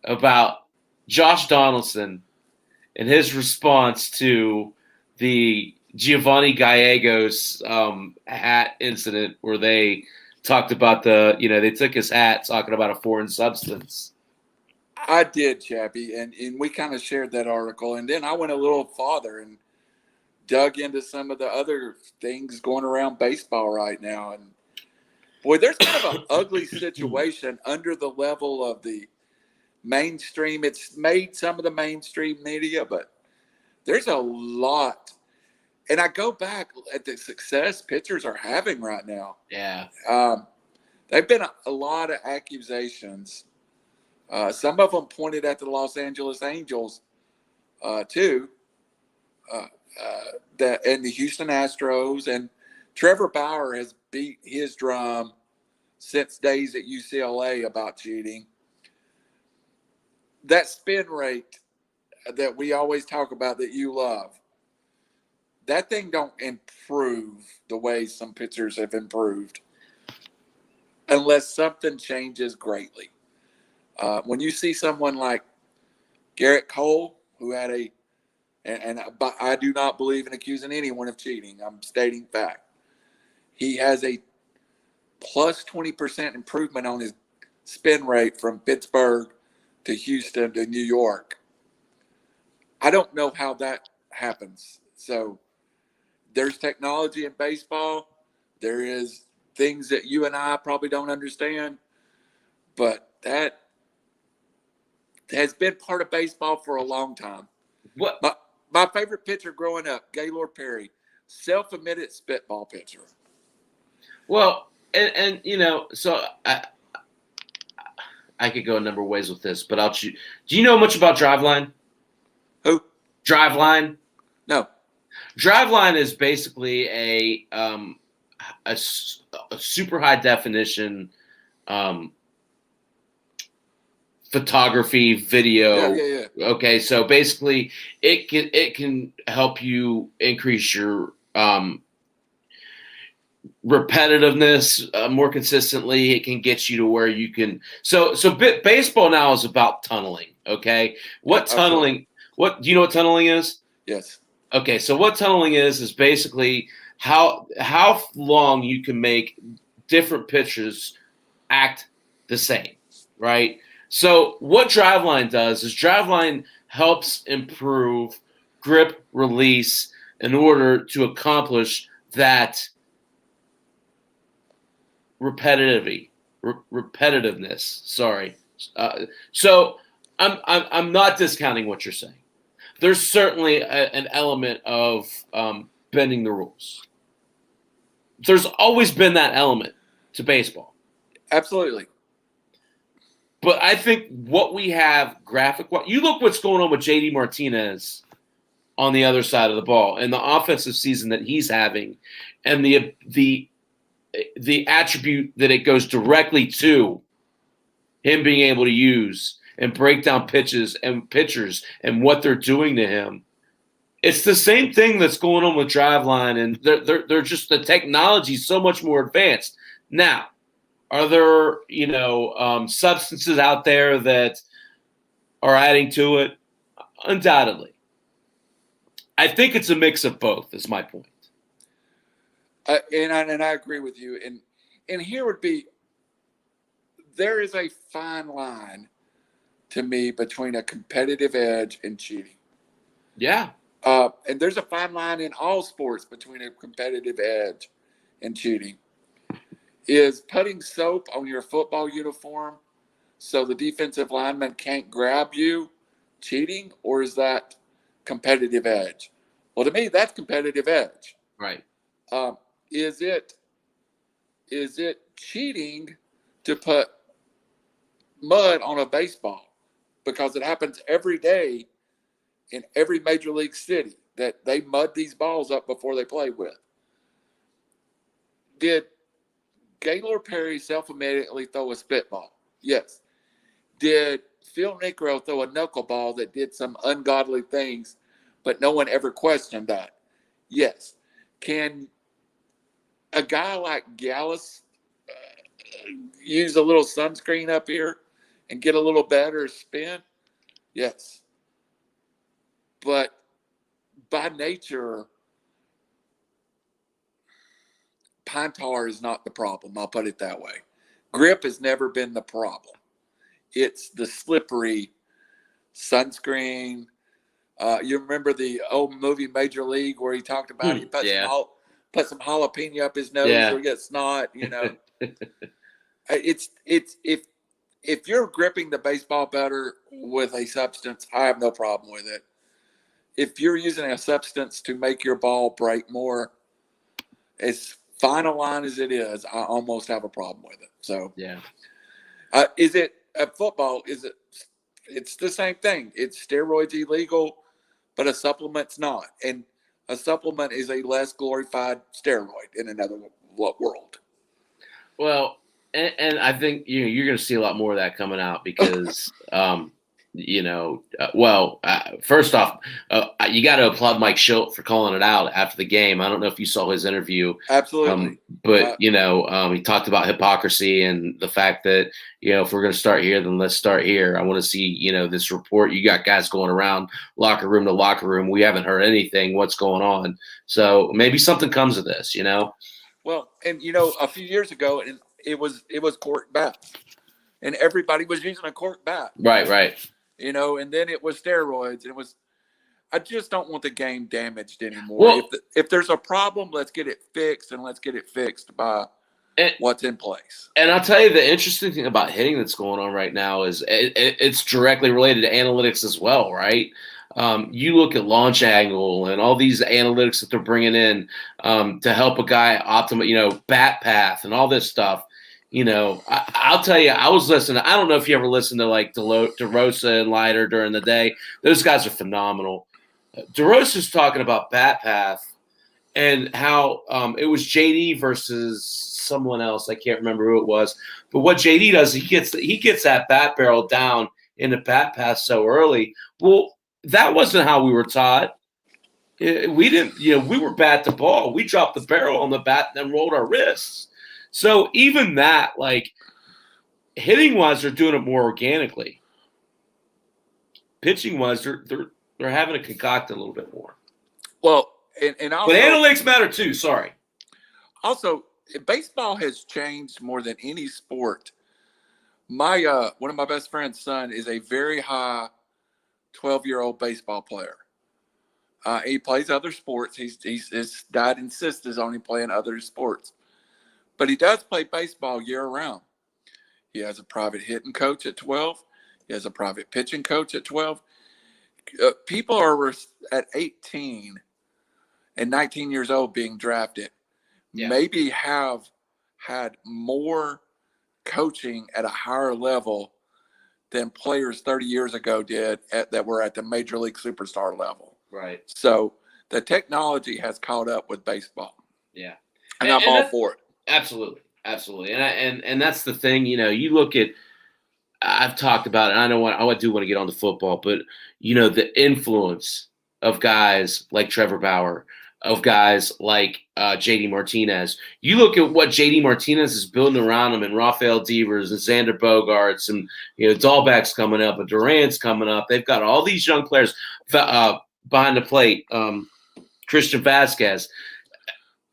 about Josh Donaldson and his response to the Giovanni Gallegos hat incident where they talked about they took his hat talking about a foreign substance? I did, Chappy, and we kind of shared that article. And then I went a little farther and dug into some of the other things going around baseball right now. And, boy, there's kind of an ugly situation under the level of the mainstream. It's made some of the mainstream media, but there's a lot. And I go back at the success pitchers are having right now. Yeah. They've been a lot of accusations. Some of them pointed at the Los Angeles Angels, too, and the Houston Astros. And Trevor Bauer has beat his drum since days at UCLA about cheating. That spin rate that we always talk about that you love, that thing don't improve the way some pitchers have improved unless something changes greatly. When you see someone like Garrett Cole, who had but I do not believe in accusing anyone of cheating. I'm stating fact. He has a plus 20% improvement on his spin rate from Pittsburgh to Houston to New York. I don't know how that happens. So there's technology in baseball. There is things that you and I probably don't understand, but that has been part of baseball for a long time. What? My favorite pitcher growing up, Gaylord Perry, self-admitted spitball pitcher. Well, and so I could go a number of ways with this, but I'll choose. Do you know much about Driveline? Who? Driveline? No. Driveline is basically a super high definition photography video. Yeah. Okay, so basically it can help you increase your repetitiveness more consistently. It can get you to where you can. So baseball now is about tunneling. Okay, tunneling? What do you know what tunneling is? Yes. Okay, so what tunneling is basically how long you can make different pitchers act the same, right? So what Driveline does is Driveline helps improve grip release in order to accomplish that repetitiveness. Sorry. So I'm not discounting what you're saying. There's certainly an element of bending the rules. There's always been that element to baseball. Absolutely. But I think what we have you look what's going on with JD Martinez on the other side of the ball and the offensive season that he's having and the attribute that it goes directly to him being able to use and break down pitches and pitchers and what they're doing to him. It's the same thing that's going on with Driveline, and they're just the technology is so much more advanced. Now, are there substances out there that are adding to it? Undoubtedly. I think it's a mix of both. Is my point. And I agree with you. And here would be there is a fine line to me between a competitive edge and cheating. Yeah. And there's a fine line in all sports between a competitive edge and cheating. Is putting soap on your football uniform so the defensive lineman can't grab you cheating, or is that competitive edge? Well, to me, that's competitive edge. Right. Is it cheating to put mud on a baseball? Because it happens every day in every major league city that they mud these balls up before they play with. Did Gaylord Perry self-immediately throw a spitball? Yes. Did Phil Necro throw a knuckleball that did some ungodly things, but no one ever questioned that? Yes. Can a guy like Gallus use a little sunscreen up here and get a little better spin? Yes. But by nature, pine tar is not the problem. I'll put it that way. Grip has never been the problem. It's the slippery sunscreen. You remember the old movie Major League where he talked about he put some jalapeno up his nose or get snot. It's if you're gripping the baseball better with a substance, I have no problem with it. If you're using a substance to make your ball break more, as fine a line as it is, I almost have a problem with it. So is it football? It's the same thing. It's steroids illegal, but a supplement's not. And a supplement is a less glorified steroid in another world. Well, and I think you're going to see a lot more of that coming out because, first off, you got to applaud Mike Schilt for calling it out after the game. I don't know if you saw his interview. Absolutely. But he talked about hypocrisy and the fact that, if we're going to start here, then let's start here. I want to see, this report. You got guys going around locker room to locker room. We haven't heard anything. What's going on? So maybe something comes of this, Well, and, a few years ago, and it was cork bats. And everybody was using a cork bat. Right. And then it was steroids. And I just don't want the game damaged anymore. Well, if there's a problem, let's get it fixed, and let's get it fixed by what's in place. And I'll tell you, the interesting thing about hitting that's going on right now is it's directly related to analytics as well, right? You look at launch angle and all these analytics that they're bringing in to help a guy optimize, bat path and all this stuff. I'll tell you, I was listening. I don't know if you ever listened to like DeRosa and Leiter during the day. Those guys are phenomenal. DeRosa's talking about bat path and how it was JD versus someone else. I can't remember who it was. But what JD does, he gets that bat barrel down in the bat path so early. Well, that wasn't how we were taught. We didn't, we were bat to ball. We dropped the barrel on the bat and then rolled our wrists. So even that, like, hitting-wise, they're doing it more organically. Pitching-wise, they're having to concoct a little bit more. Well, and also, but analytics matter too. Sorry. Also, baseball has changed more than any sport. My one of my best friend's son is a very high 12-year-old baseball player. He plays other sports. His dad insists on him playing other sports. But he does play baseball year-round. He has a private hitting coach at 12. He has a private pitching coach at 12. People are at 18 and 19 years old being drafted. Maybe have had more coaching at a higher level than players 30 years ago did that were at the major league superstar level. Right. So the technology has caught up with baseball. Yeah. And I'm all for it. Absolutely. And that's the thing, you look at, I've talked about it, and I do want to get on to football, but, the influence of guys like Trevor Bauer, of guys like J.D. Martinez. You look at what J.D. Martinez is building around him, and Rafael Devers and Xander Bogaerts, and, Dahlbeck's coming up, and Durant's coming up. They've got all these young players behind the plate, Christian Vasquez.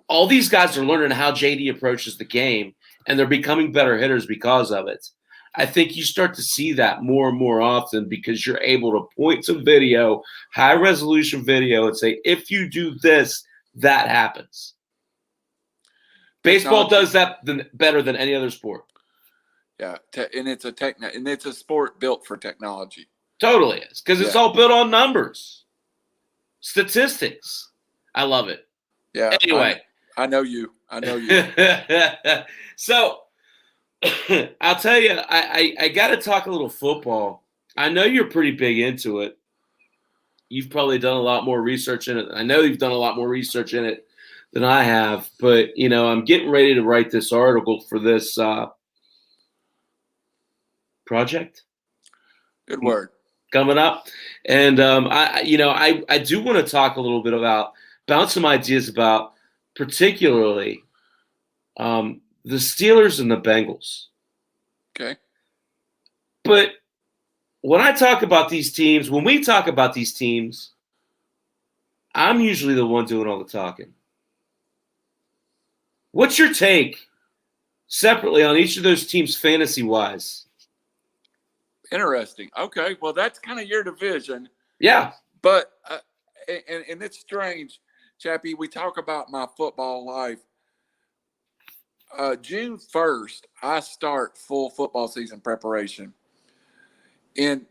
All these guys are learning how JD approaches the game, and they're becoming better hitters because of it. I think you start to see that more and more often because you're able to point to video, high-resolution video, and say, if you do this, that happens. Baseball does that better than any other sport. Yeah, and it's a sport built for technology. Totally is, because it's all built on numbers, statistics. I love it. Yeah. Anyway. I know you. So I'll tell you, I got to talk a little football. I know you're pretty big into it. you've probably done a lot more research in it. I know you've done a lot more research in it than I have, but I'm getting ready to write this article for this project. Good word. Coming up, and I do want to talk a little bit bounce some ideas about particularly the Steelers and the Bengals. Okay. But when we talk about these teams, I'm usually the one doing all the talking. What's your take separately on each of those teams fantasy-wise? Interesting. Okay. Well, that's kind of your division. Yeah. But, and it's strange, Chappy, we talk about my football life. June 1st, I start full football season preparation. In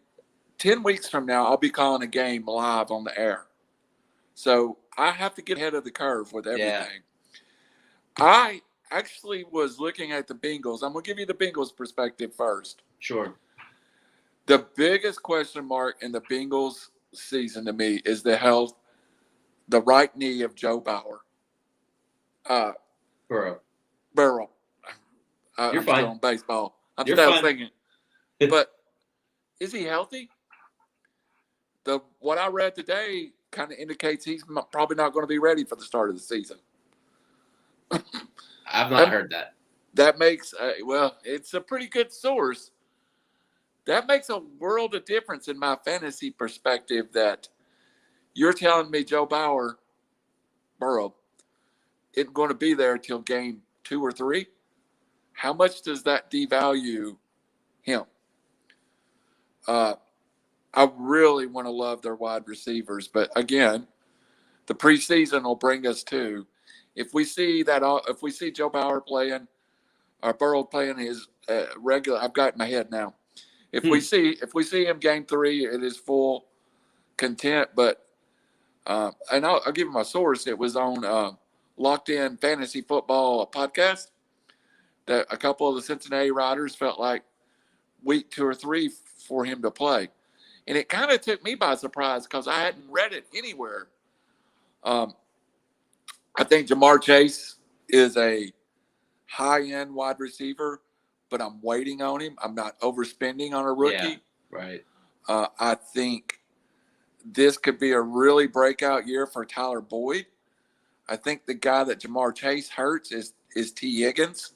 10 weeks from now, I'll be calling a game live on the air. So I have to get ahead of the curve with everything. Yeah. I actually was looking at the Bengals. I'm going to give you the Bengals perspective first. Sure. The biggest question mark in the Bengals season to me is the right knee of Joe Bauer. Burrow. You're I'm fine. still on baseball. You're fine. Thinking. But is he healthy? What I read today kind of indicates he's probably not going to be ready for the start of the season. I've not heard that. That makes, it's a pretty good source. That makes a world of difference in my fantasy perspective that you're telling me Joe Burrow, isn't going to be there till game 2 or 3. How much does that devalue him? I really want to love their wide receivers, but again, the preseason will bring us to. If we see Joe Bauer playing, or Burrow playing his regular, I've got it in my head now. If we see him game 3, it is full content. But and I'll give him my source. It was on Locked In Fantasy Football podcast that a couple of the Cincinnati Riders felt like week 2 or 3 for him to play, and it kind of took me by surprise because I hadn't read it anywhere. I think Jamar Chase is a high-end wide receiver, but I'm waiting on him. I'm not overspending on a rookie. Yeah, right. I think this could be a really breakout year for Tyler Boyd. I think the guy that Jamar Chase hurts is T. Higgins.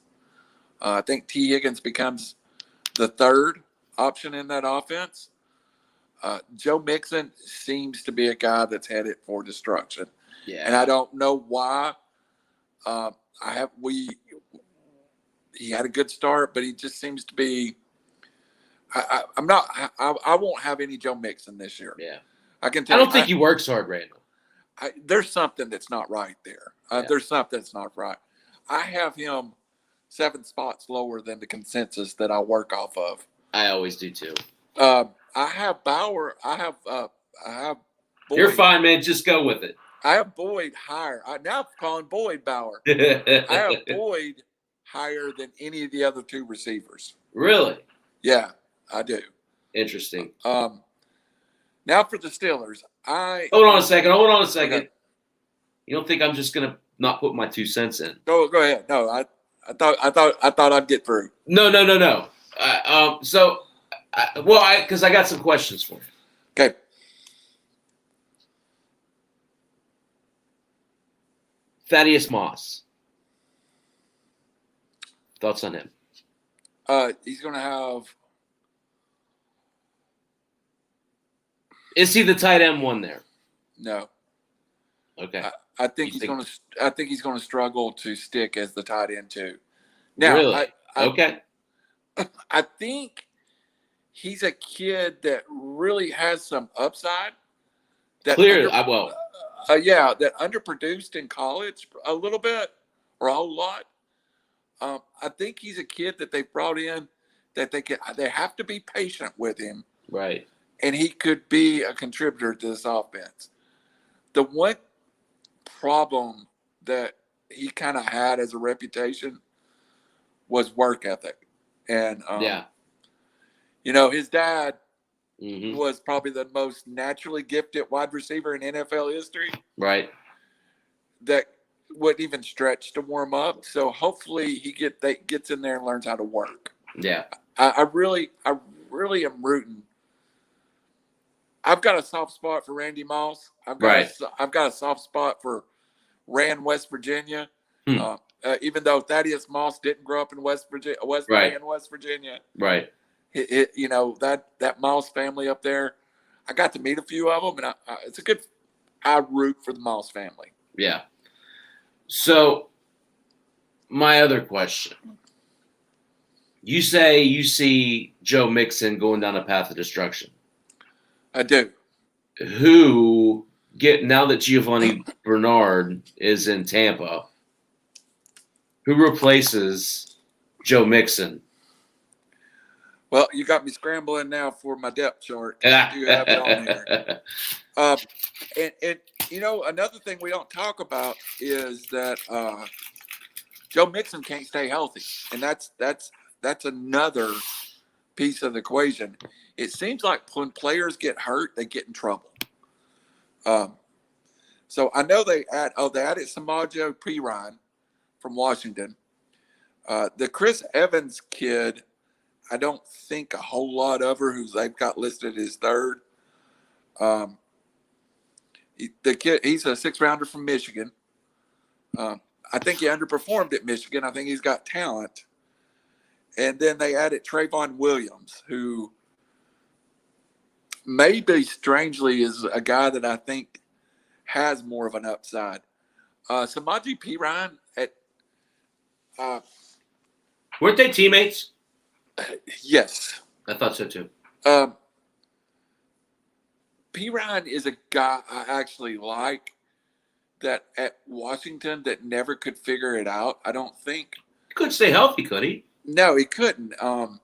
I think T. Higgins becomes the third option in that offense. Joe Mixon seems to be a guy that's headed for destruction. Yeah. And I don't know why. He had a good start, but he just seems to be. I won't have any Joe Mixon this year. Yeah. I can tell. I don't think he works hard, Randall. There's something that's not right there. There's something that's not right. I have him 7 spots lower than the consensus that I work off of. I always do too. I have Bauer. I have Boyd. You're fine, man. Just go with it. I have Boyd higher. Now I'm calling Boyd Bauer. I have Boyd higher than any of the other 2 receivers. Really? Yeah, I do. Interesting. Now for the Steelers, Hold on a second. Okay. You don't think I'm just gonna not put my 2 cents in? Go ahead. No, I thought I'd get through. No. Because I got some questions for you. Okay. Thaddeus Moss. Thoughts on him? He's going to have. Is he the tight end one there? No. Okay. I think he's going to struggle to stick as the tight end too. Now, really? Okay. I think he's a kid that really has some upside. Clearly, that underproduced in college a little bit or a whole lot. I think he's a kid that they brought in that they have to be patient with him. Right. And he could be a contributor to this offense. The one problem that he kind of had as a reputation was work ethic. And, his dad was probably the most naturally gifted wide receiver in NFL history. Right. That wouldn't even stretch to warm up. So hopefully he gets in there and learns how to work. Yeah. I really am rooting. I've got a soft spot for Randy Moss. I've got a soft spot for Rand, West Virginia. Even though Thaddeus Moss didn't grow up in West Virginia, West Virginia. Right. That Moss family up there. I got to meet a few of them, and I root for the Moss family. Yeah. So, my other question. You say you see Joe Mixon going down a path of destruction. I do. Now that Giovanni Bernard is in Tampa, who replaces Joe Mixon? Well, you got me scrambling now for my depth chart. You have it on here. And another thing we don't talk about is that Joe Mixon can't stay healthy, and that's another piece of the equation. It seems like when players get hurt, they get in trouble. So I know they added Samaje Perine from Washington. The Chris Evans kid, I don't think a whole lot of her, who they've got listed as third. The kid, he's a 6th-rounder from Michigan. I think he underperformed at Michigan. I think he's got talent. And then they added Trayvon Williams, who maybe strangely is a guy that I think has more of an upside. Samaje Perine weren't they teammates? Yes. I thought so too. Perine is a guy I actually like that at Washington that never could figure it out. I don't think He couldn't stay healthy, could he? No, he couldn't. I'm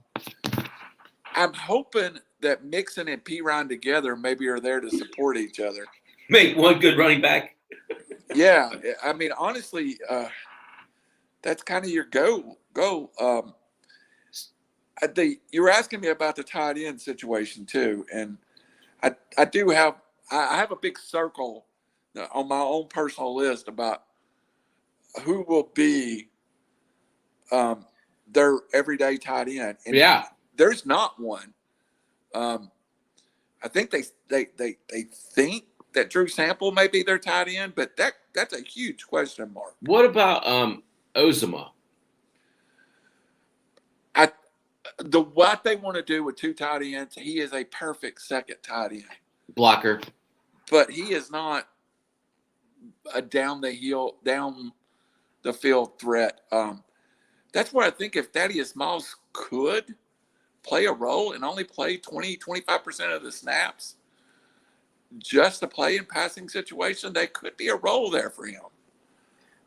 hoping that Mixon and Perine together maybe are there to support each other. Make one good running back. Yeah, I mean, honestly, that's kind of your go. You were asking me about the tight end situation too, and I have a big circle on my own personal list about who will be their everyday tight end. And there's not one. I think they think that Drew Sample may be their tight end, but that's a huge question mark. What about Ozema? What they want to do with 2 tight ends, he is a perfect second tight end. Blocker. But he is not a down the field threat. That's where I think if Thaddeus Moss could play a role and only play 20-25% of the snaps just to play in passing situation, there could be a role there for him.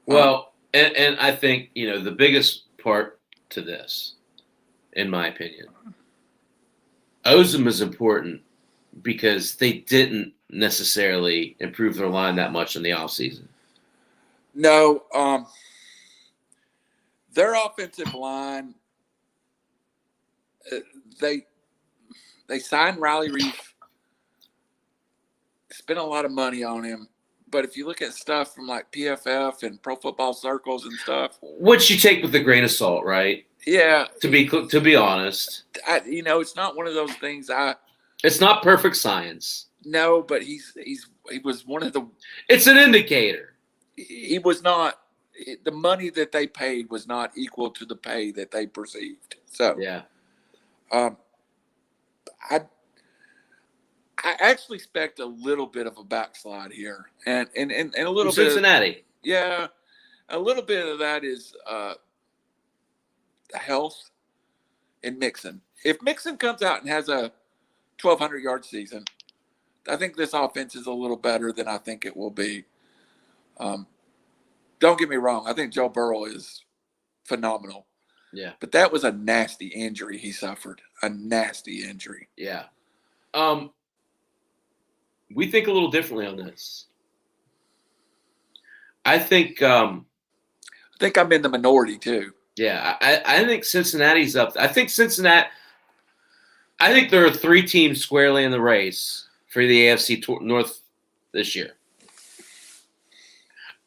Well, and I think, the biggest part to this, in my opinion, Ozema is important because they didn't necessarily improve their line that much in the offseason. No, their offensive line, they signed Riley Reef, spent a lot of money on him. But if you look at stuff from like PFF and Pro Football Circles and stuff, which you take with a grain of salt, right? Yeah. To be honest, it's not one of those things. It's not perfect science. No, but he was one of the. It's an indicator. He was not. The money that they paid was not equal to the pay that they perceived. So yeah. I actually expect a little bit of a backslide here, and a little bit Cincinnati. A little bit of that is health and Mixon. If Mixon comes out and has a 1,200-yard season, I think this offense is a little better than I think it will be. Don't get me wrong. I think Joe Burrow is phenomenal. Yeah. But that was a nasty injury he suffered. A nasty injury. Yeah. We think a little differently on this. I think I'm in the minority too. Yeah, I think Cincinnati's up. I think Cincinnati. I think there are 3 teams squarely in the race for the AFC North this year.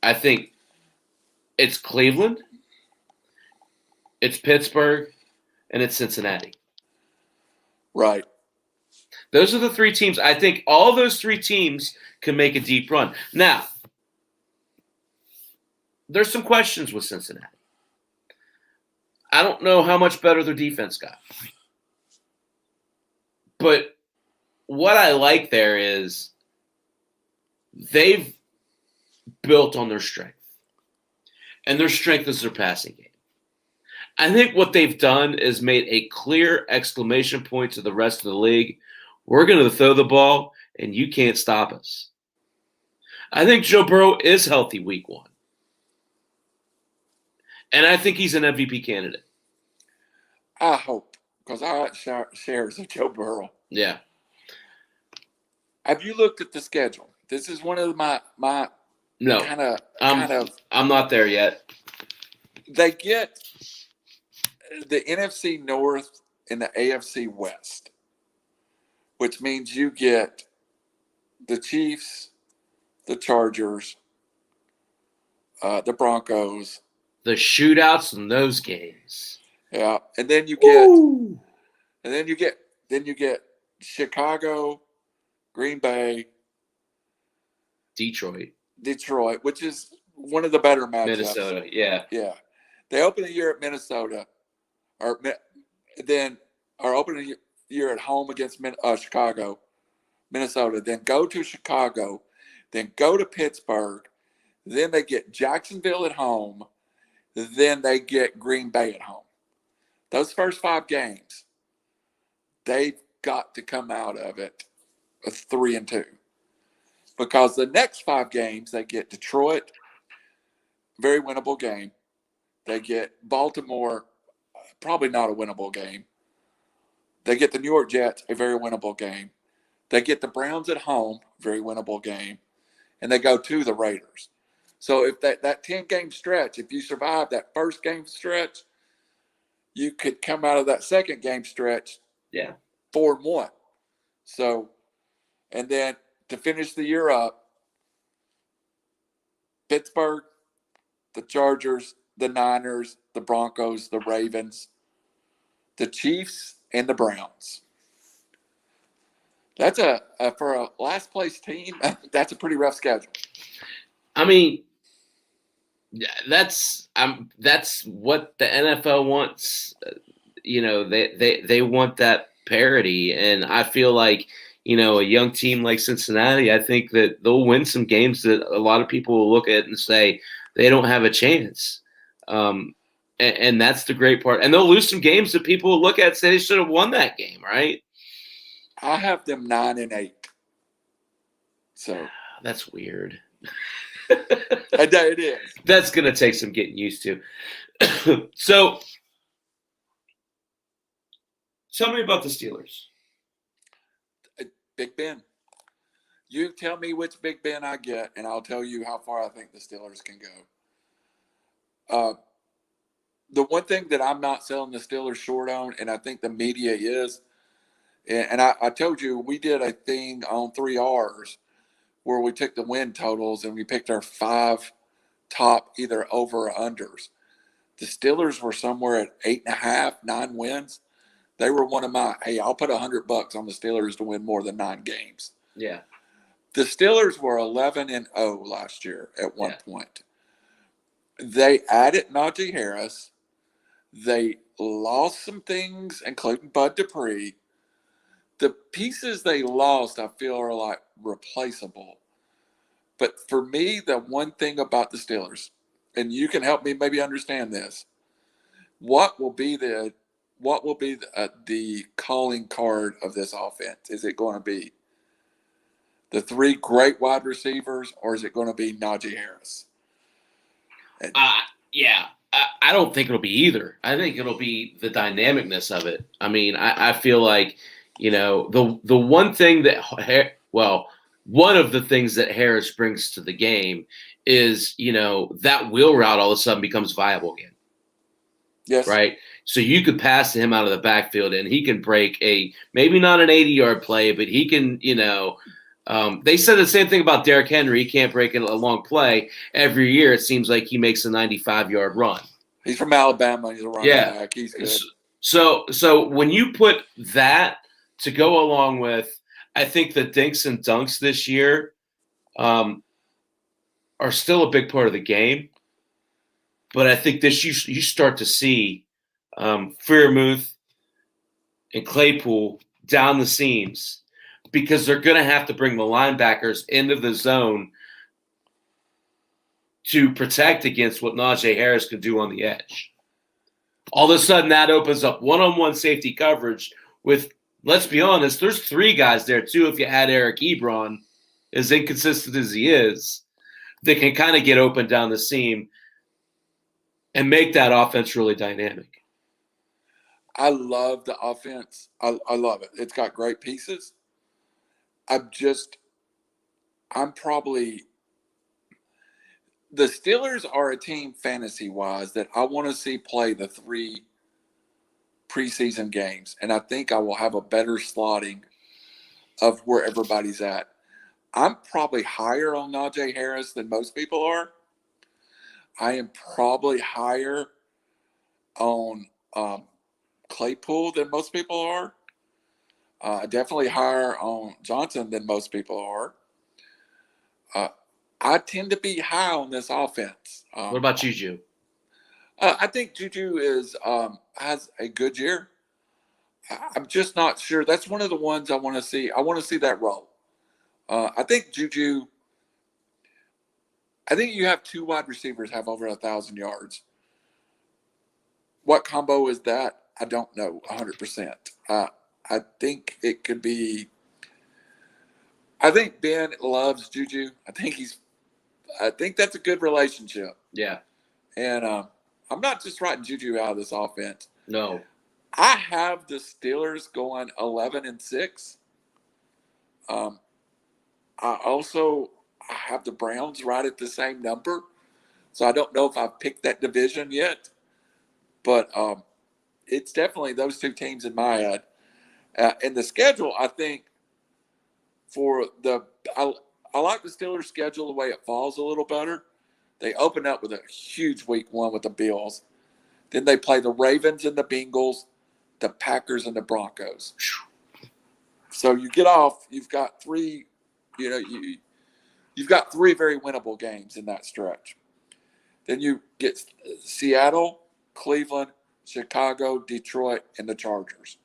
I think it's Cleveland, it's Pittsburgh, and it's Cincinnati. Right. Those are the 3 teams. I think all those 3 teams can make a deep run. Now, there's some questions with Cincinnati. I don't know how much better their defense got. But what I like there is they've built on their strength. And their strength is their passing game. I think what they've done is made a clear exclamation point to the rest of the league. We're going to throw the ball, and you can't stop us. I think Joe Burrow is healthy week 1. And I think he's an MVP candidate. I hope, because I like shares of Joe Burrow. Yeah. Have you looked at the schedule? This is one of my no kind of. I'm not there yet. They get the NFC North and the AFC West, which means you get the Chiefs, the Chargers, the Broncos, the shootouts in those games. Yeah, and then you get Chicago, Green Bay, Detroit, which is one of the better matchups. Minnesota, yeah. They open the year at Minnesota, or open the year at home against Chicago, Minnesota. Then go to Chicago, then go to Pittsburgh, then they get Jacksonville at home, then they get Green Bay at home. Those first 5 games, they've got to come out of it 3-2. Because the next 5 games, they get Detroit, very winnable game. They get Baltimore, probably not a winnable game. They get the New York Jets, a very winnable game. They get the Browns at home, very winnable game. And they go to the Raiders. So if that 10-game stretch, if you survive that first game stretch, you could come out of that second game stretch 4-1. So, and then to finish the year up, Pittsburgh, the Chargers, the Niners, the Broncos, the Ravens, the Chiefs, and the Browns. That's for a last place team, that's a pretty rough schedule. I mean, that's what the NFL wants. They want that parity, and I feel like a young team like Cincinnati, I think that they'll win some games that a lot of people will look at and say they don't have a chance. And that's the great part. And they'll lose some games that people will look at and say they should have won that game, right? I have them 9-8. So that's weird. It is. That's going to take some getting used to. So, tell me about the Steelers. Big Ben. You tell me which Big Ben I get, and I'll tell you how far I think the Steelers can go. The one thing that I'm not selling the Steelers short on, and I think the media is, and I told you we did a thing on 3Rs where we took the win totals and we picked our 5 top either over or unders. The Steelers were somewhere at 8.5, 9 wins. They were one of my, hey, I'll put $100 on the Steelers to win more than 9 games. Yeah. The Steelers were 11-0 last year at one point. They added Najee Harris. They lost some things, including Bud Dupree. The pieces they lost, I feel, are like replaceable. But for me, the one thing about the Steelers, and you can help me maybe understand this, what will be the calling card of this offense? Is it going to be the 3 great wide receivers, or is it going to be Najee Harris? I don't think it'll be either. I think it'll be the dynamicness of it. I mean, I feel like, the one thing that, one of the things that Harris brings to the game is, that wheel route all of a sudden becomes viable again. Yes. right? So you could pass to him out of the backfield, and he can break maybe not an 80-yard play, but he can, they said the same thing about Derrick Henry. He can't break a long play. Every year it seems like he makes a 95-yard run. He's from Alabama. He's a running back. He's good. So when you put that to go along with, I think the dinks and dunks this year are still a big part of the game. But I think this you start to see Freiermuth and Claypool down the seams because they're going to have to bring the linebackers into the zone to protect against what Najee Harris could do on the edge. All of a sudden, that opens up one-on-one safety coverage with, let's be honest, there's 3 guys there, too, if you add Eric Ebron, as inconsistent as he is, that can kind of get open down the seam and make that offense really dynamic. I love the offense. I love it. It's got great pieces. The Steelers are a team fantasy-wise that I want to see play the 3 preseason games, and I think I will have a better slotting of where everybody's at. I'm probably higher on Najee Harris than most people are. I am probably higher on Claypool than most people are. Definitely higher on Johnson than most people are. I tend to be high on this offense. What about Juju? I think Juju has a good year. I'm just not sure. That's one of the ones I want to see. I want to see that roll. I think Juju. I think you have 2 wide receivers have over 1,000 yards. What combo is that? I don't know 100%. I think it could be. I think Ben loves Juju. I think that's a good relationship. Yeah. And I'm not just writing Juju out of this offense. No. I have the Steelers going 11-6. I have the Browns right at the same number. So I don't know if I've picked that division yet. But it's definitely those 2 teams in my head. And the schedule, I think, I like the Steelers' schedule the way it falls a little better. They open up with a huge week 1 with the Bills. Then they play the Ravens and the Bengals, the Packers and the Broncos. So you get off, you've got 3, you've got 3 very winnable games in that stretch. Then you get Seattle, Cleveland, Chicago, Detroit, and the Chargers.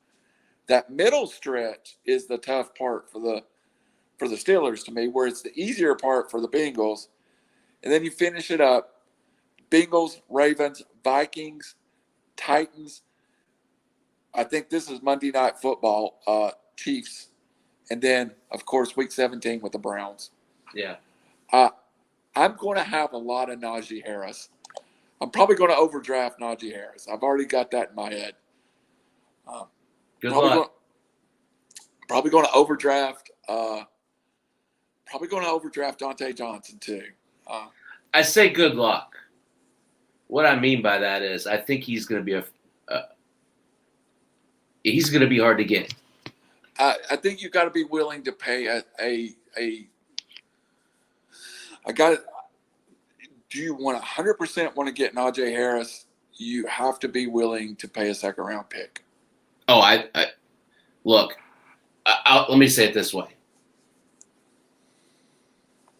That middle stretch is the tough part for the Steelers to me, where it's the easier part for the Bengals. And then you finish it up, Bengals, Ravens, Vikings, Titans. I think this is Monday Night Football, Chiefs. And then, of course, Week 17 with the Browns. Yeah. I'm going to have a lot of Najee Harris. I'm probably going to overdraft Najee Harris. I've already got that in my head. Good luck. Probably going to overdraft. Probably going to overdraft Dante Johnson too. I say good luck. What I mean by that is, I think he's going to be he's going to be hard to get. I think you've got to be willing to pay do you 100% want to get Najee Harris? You have to be willing to pay a 2nd round pick. Oh, look. Let me say it this way.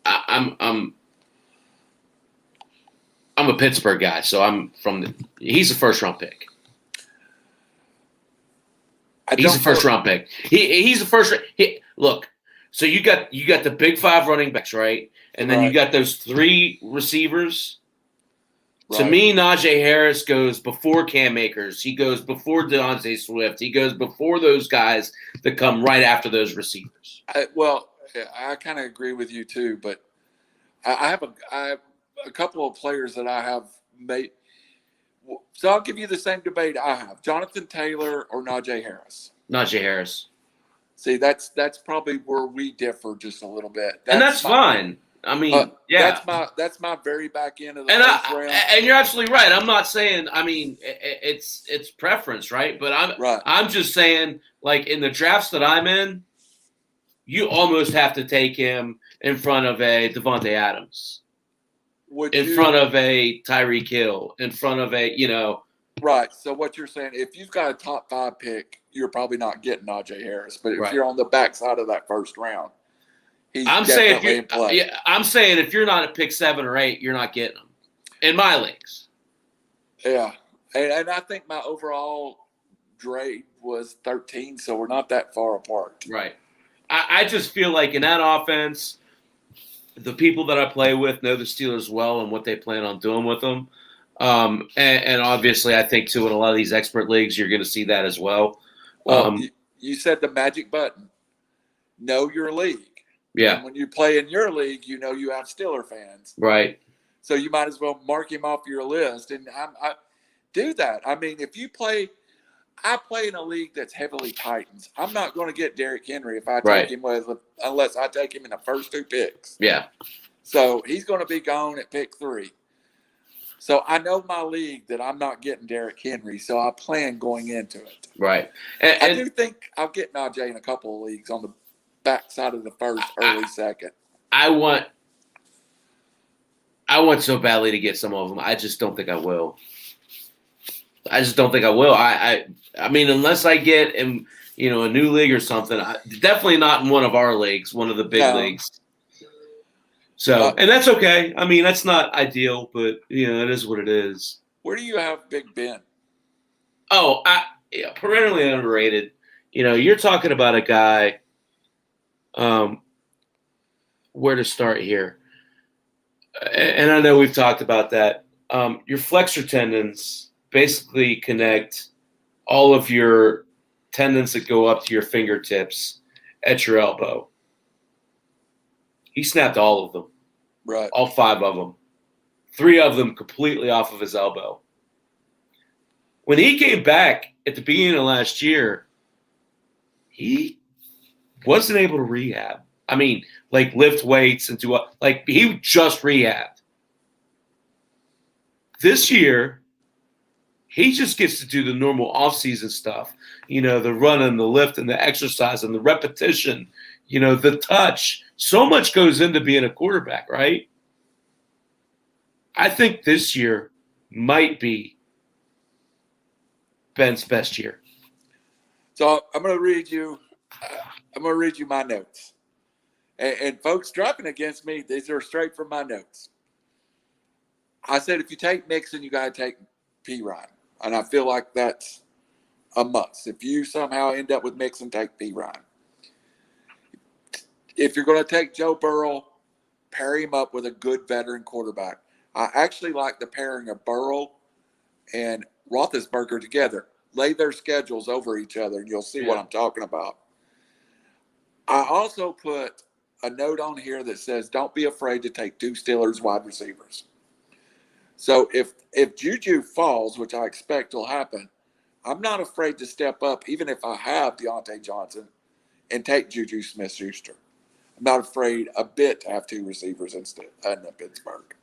I'm a Pittsburgh guy, so he's a 1st round pick. He's a 1st round pick. He's a first. Look, so you got the big 5 running backs, right? And then you got those 3 receivers. Right. To me, Najee Harris goes before Cam Akers. He goes before DeAndre Swift. He goes before those guys that come right after those receivers. I kind of agree with you too, but I have a couple of players that I have made. So I'll give you the same debate I have: Jonathan Taylor or Najee Harris. Najee Harris. See, that's probably where we differ just a little bit. And that's fine. I mean, yeah. That's my very back end of the And first round. and you're absolutely right. I'm not saying. I mean, it's preference, right? But I'm just saying, like in the drafts that I'm in, you almost have to take him in front of a Devontae Adams, front of a Tyreek Hill, in front of a Right. So what you're saying, if you've got a top 5 pick, you're probably not getting Najee Harris. But if you're on the backside of that first round, I'm saying if you're not at pick 7 or 8, you're not getting him in my leagues. Yeah, and I think my overall grade was 13, so we're not that far apart. Right. I just feel like in that offense, the people that I play with know the Steelers well and what they plan on doing with them. And obviously, I think, too, in a lot of these expert leagues, you're going to see that as well. Well, you said the magic button. Know your league. Yeah. And when you play in your league, you know you have Steeler fans. Right. So you might as well mark him off your list. And I do that. I mean, if you play – I play in a league that's heavily Titans. I'm not going to get Derrick Henry if I take him unless I take him in the first 2 picks. Yeah. So he's going to be gone at pick 3. So I know my league that I'm not getting Derrick Henry, so I plan going into it. Right. And I do think I'll get Najee in a couple of leagues on the backside of the first, early second. I want so badly to get some of them. I just don't think I will. I mean, unless I get in, a new league or something. Definitely not in one of our leagues, one of the big leagues. So, and that's okay. I mean, that's not ideal, but it is what it is. Where do you have Big Ben? Oh, perennially underrated. You're talking about a guy. Where to start here? And I know we've talked about that. Your flexor tendons basically connect all of your tendons that go up to your fingertips at your elbow. He snapped all of them. Right. All 5 of them. 3 of them completely off of his elbow. When he came back at the beginning of last year, he wasn't able to rehab. I mean, like lift weights and he just rehabbed. This year, he just gets to do the normal off-season stuff. The running, the lift, and the exercise, and the repetition, the touch. So much goes into being a quarterback, right? I think this year might be Ben's best year. So I'm going to read you my notes. And folks dropping against me, these are straight from my notes. I said if you take Mixon, you got to take P. Ryan. And I feel like that's a must. If you somehow end up with Mixon, take P. Ryan. If you're going to take Joe Burrow, pair him up with a good veteran quarterback. I actually like the pairing of Burrow and Roethlisberger together. Lay their schedules over each other, and you'll see what I'm talking about. I also put a note on here that says don't be afraid to take 2 Steelers wide receivers. So if Juju falls, which I expect will happen, I'm not afraid to step up, even if I have Deontay Johnson, and take Juju Smith-Schuster. I'm not afraid a bit to have 2 receivers instead in Pittsburgh.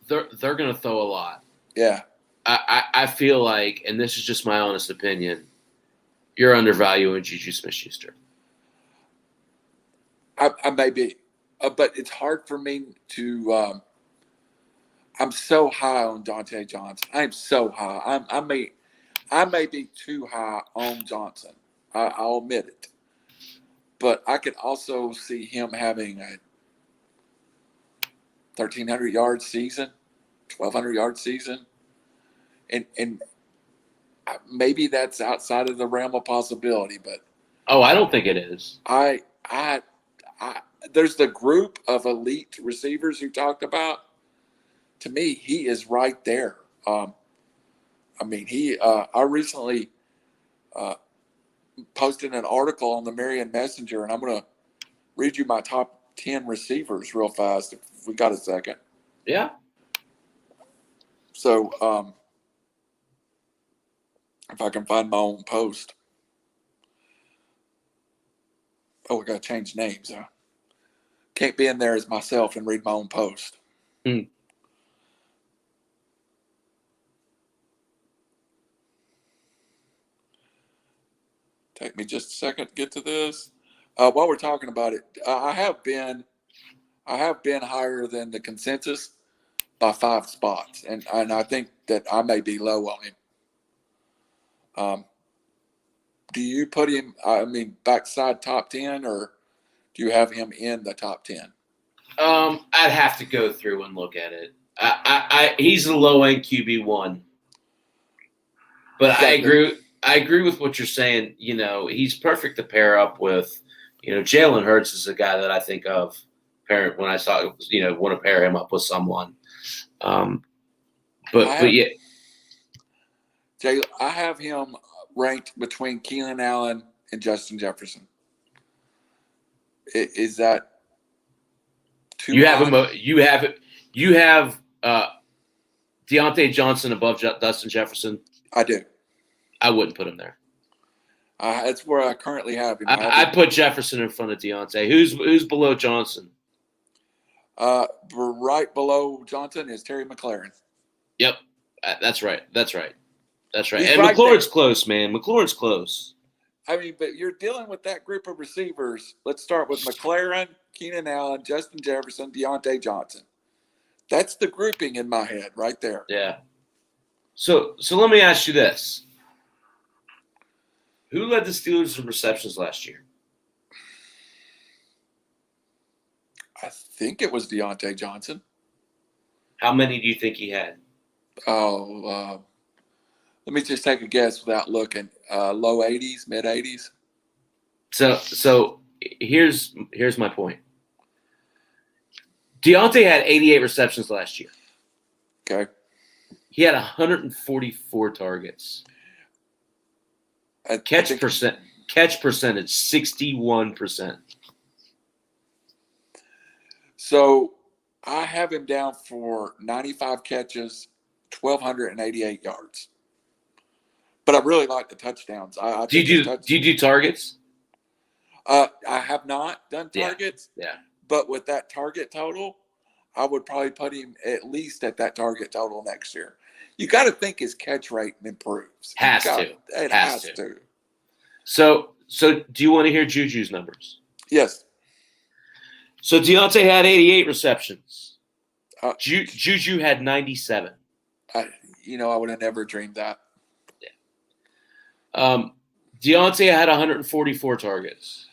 They're going to throw a lot. Yeah. I feel like, and this is just my honest opinion, you're undervaluing Juju Smith-Schuster. I may be, but it's hard for me to. I'm so high on Dante Johnson. I'm so high. I may be too high on Johnson. I'll admit it. But I could also see him having a 1,300-yard season, 1,200-yard season, and maybe that's outside of the realm of possibility. But I don't think it is. There's the group of elite receivers you talked about. To me, he is right there. I recently posted an article on the Marion Messenger, and I'm going to read you my top 10 receivers real fast if we got a second. Yeah. So if I can find my own post. Oh, we got to change names, huh? Can't be in there as myself and read my own post. Mm. Take me just a second to get to this. While we're talking about it, I have been higher than the consensus by 5 spots, and I think that I may be low on him. Do you put him? I mean, backside top 10, or do you have him in the top 10? I'd have to go through and look at it. He's a low end QB1, but Exactly. I agree with what you're saying. You know, he's perfect to pair up with. You know, Jalen Hurts is a guy that I think of when I saw, you know, want to pair him up with someone. But yeah, Jay, I have him ranked between Keenan Allen and Justin Jefferson. Is that too you high? have Deontay Johnson above Dustin Jefferson. I do. I wouldn't put him there. That's where I currently have him. I put Jefferson in front of Deontay. Who's below Johnson? Right below Johnson is Terry McLaurin. Yep, that's right. He's and right McLaurin's there. Close, man. McLaurin's close. I mean, but you're dealing with that group of receivers. Let's start with McLaurin, Keenan Allen, Justin Jefferson, Deontay Johnson. That's the grouping in my head right there. Yeah. So let me ask you this. Who led the Steelers in receptions last year? I think it was Deontay Johnson. How many do you think he had? Oh, let me just take a guess without looking. Low 80s, mid 80s. So here's my point. Deontay had 88 receptions last year. Okay. He had 144 targets. Catch percentage 61%. So I have him down for 95 catches, 1,288 yards. But I really like the touchdowns. Do you do targets? I have not done targets. Yeah. But with that target total, I would probably put him at least at that target total next year. You got to think his catch rate improves. It has to. So do you want to hear Juju's numbers? Yes. So Deontay had 88 receptions. Juju had 97. I would have never dreamed that. Yeah. Deontay had 144 targets.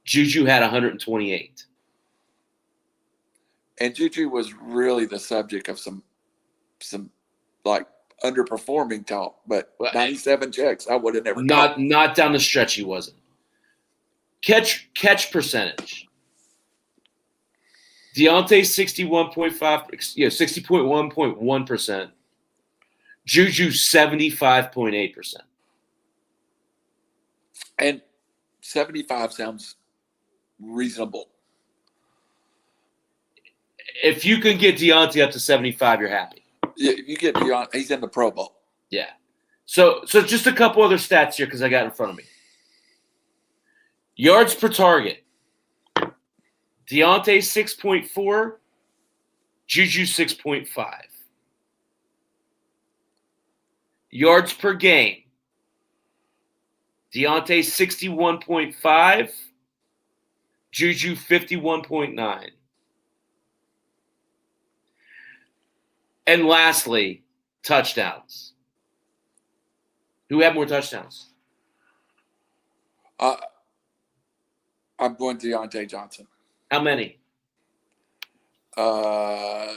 Juju had 128. And Juju was really the subject of some like underperforming talk, but 97 checks, I would have never. Not down the stretch, he wasn't. Catch percentage. Deontay 60.1.1%. Juju 75.8%. And 75 sounds reasonable. If you can get Deontay up to 75, you're happy. Yeah, you get Deontay, he's in the Pro Bowl. Yeah. So just a couple other stats here because I got it in front of me. Yards per target. Deontay 6.4, Juju 6.5. Yards per game. Deontay 61.5, Juju 51.9. And lastly, touchdowns. Who had more touchdowns? I'm going Deontay Johnson. How many? 9.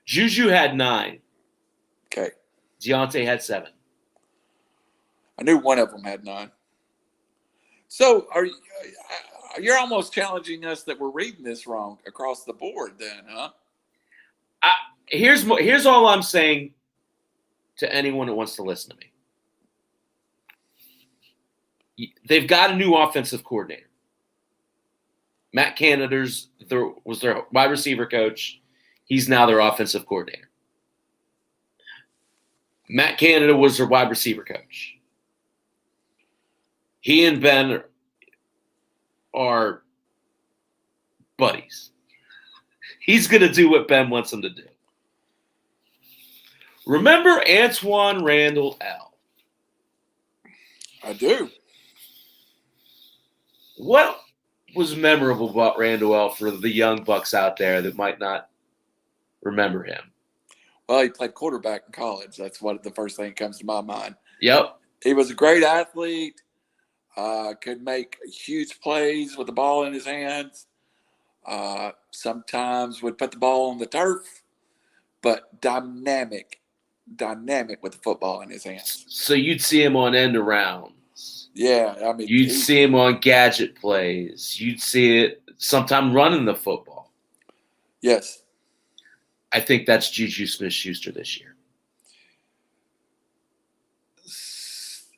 Juju had 9. Okay. Deontay had 7. I knew one of them had 9. So you're almost challenging us that we're reading this wrong across the board then, huh? Here's all I'm saying to anyone who wants to listen to me. They've got a new offensive coordinator. Matt Canada was their wide receiver coach. He's now their offensive coordinator. Matt Canada was their wide receiver coach. He and Ben are buddies. He's going to do what Ben wants him to do. Remember Antoine Randall L? I do. What was memorable about Randall L for the young bucks out there that might not remember him? Well, he played quarterback in college. That's what the first thing that comes to my mind. Yep. He was a great athlete, could make huge plays with the ball in his hands, sometimes would put the ball on the turf, but dynamic with the football in his hands. So you'd see him on end arounds. Yeah, I mean, You'd see him on gadget plays. You'd see it sometime running the football. Yes. I think that's Juju Smith-Schuster this year.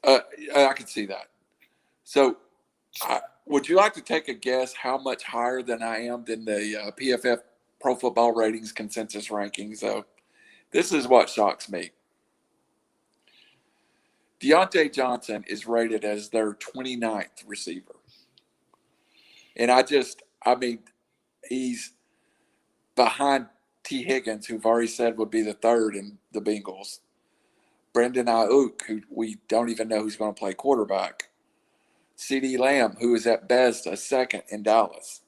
I can see that. So, would you like to take a guess how much higher than I am than the PFF Pro Football Ratings consensus rankings? So, this is what shocks me. Deontay Johnson is rated as their 29th receiver. And I mean, he's behind T. Higgins, who've already said would be the third in the Bengals. Brendan Ayuk, who we don't even know who's going to play quarterback. CeeDee Lamb, who is at best a second in Dallas.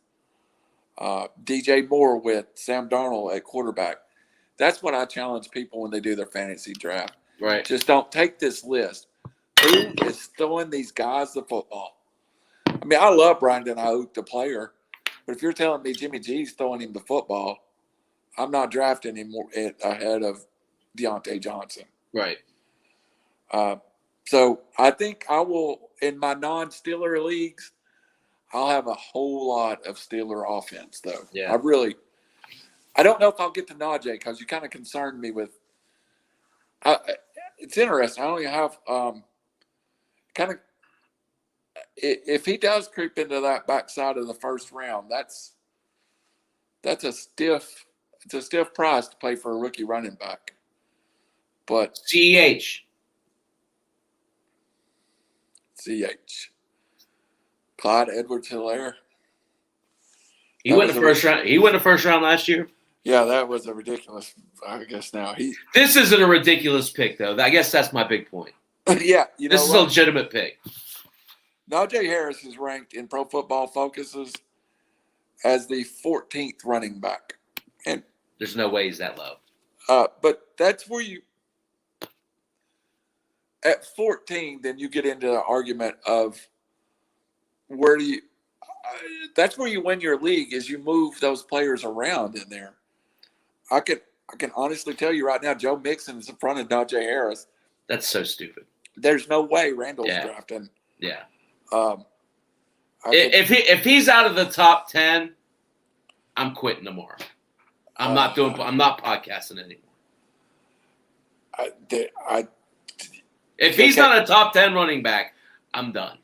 DJ Moore with Sam Darnold at quarterback. That's what I challenge people when they do their fantasy draft. Right. Just don't take this list. Who is throwing these guys the football? I mean, I love Brendan Ayuk, the player, but if you're telling me Jimmy G's throwing him the football, I'm not drafting him ahead of Deontay Johnson. Right. So I think I will, in my non-Steeler leagues, I'll have a whole lot of Steeler offense, though. Yeah. I don't know if I'll get to Najee because you kind of concerned me with it's interesting. I only have kind of if he does creep into that backside of the first round, that's a stiff price to pay for a rookie running back. But CEH. Clyde Edwards-Helaire. He went the first round. He went the first round last year. Yeah, that was a ridiculous. I guess now This isn't a ridiculous pick, though. I guess that's my big point. Yeah, this is a legitimate pick. Najee Harris is ranked in Pro Football Focuses as the 14th running back, and there's no way he's that low. But that's where you at 14, then you get into the argument of where do you. That's where you win your league is you move those players around in there. I can honestly tell you right now, Joe Mixon is in front of Najee Harris. That's so stupid. There's no way Randall's drafting. Yeah. If he's out of the top 10, I'm quitting tomorrow. I'm not podcasting anymore. If he's not a top 10 running back, I'm done.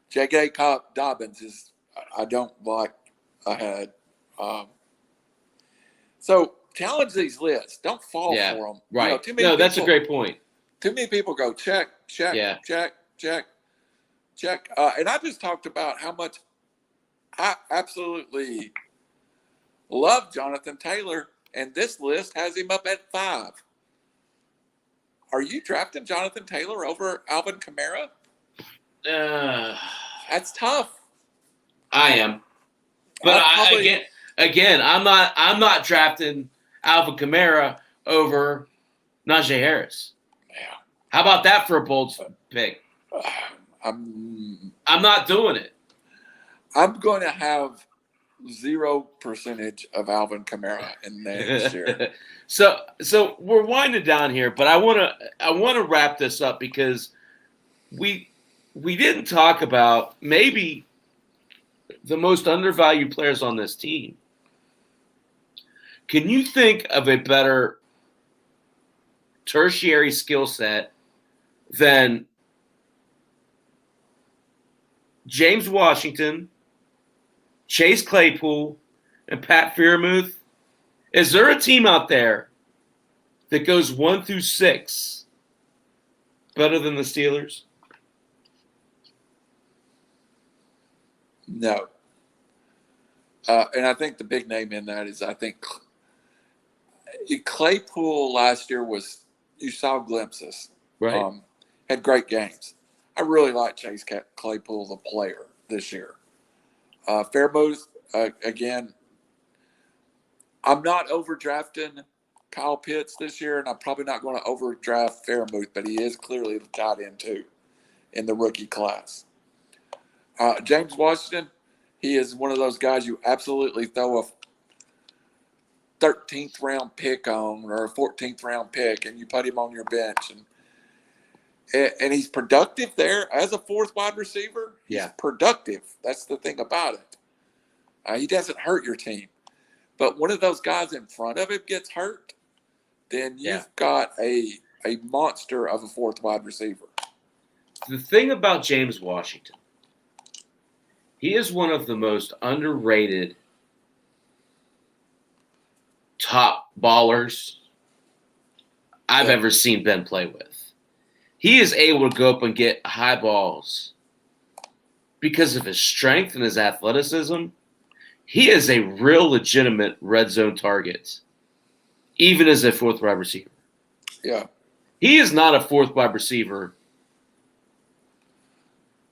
J.K. Dobbins is I don't like ahead. So challenge these lists. Don't fall for them. Right. That's a great point. Too many people go check. And I just talked about how much I absolutely love Jonathan Taylor, and this list has him up at 5. Are you drafting Jonathan Taylor over Alvin Kamara? That's tough. I am, but again, I'm not drafting Alvin Kamara over Najee Harris. Yeah. How about that for a bold pick? I'm not doing it. I'm going to have 0% of Alvin Kamara in next year. So we're winding down here, but I want to wrap this up because we didn't talk about maybe the most undervalued players on this team. Can you think of a better tertiary skill set than James Washington, Chase Claypool, and Pat Freiermuth? Is there a team out there that goes 1 through 6 better than the Steelers? No. And I think the big name in that is, I think Claypool last year was, you saw glimpses. Right. Had great games. I really like Chase Claypool, the player, this year. Fairmouth, again, I'm not overdrafting Kyle Pitts this year, and I'm probably not going to overdraft Fairmouth, but he is clearly the tight end too in the rookie class. James Washington, he is one of those guys you absolutely throw a 13th round pick on, or a 14th round pick, and you put him on your bench, and he's productive there as a fourth wide receiver. He's productive. That's the thing about it. He doesn't hurt your team. But one of those guys in front of him gets hurt, then you've got a monster of a fourth wide receiver. The thing about James Washington, he is one of the most underrated top ballers I've ever seen Ben play with. He is able to go up and get high balls because of his strength and his athleticism. He is a real legitimate red zone target, even as a fourth wide receiver. Yeah. He is not a fourth wide receiver,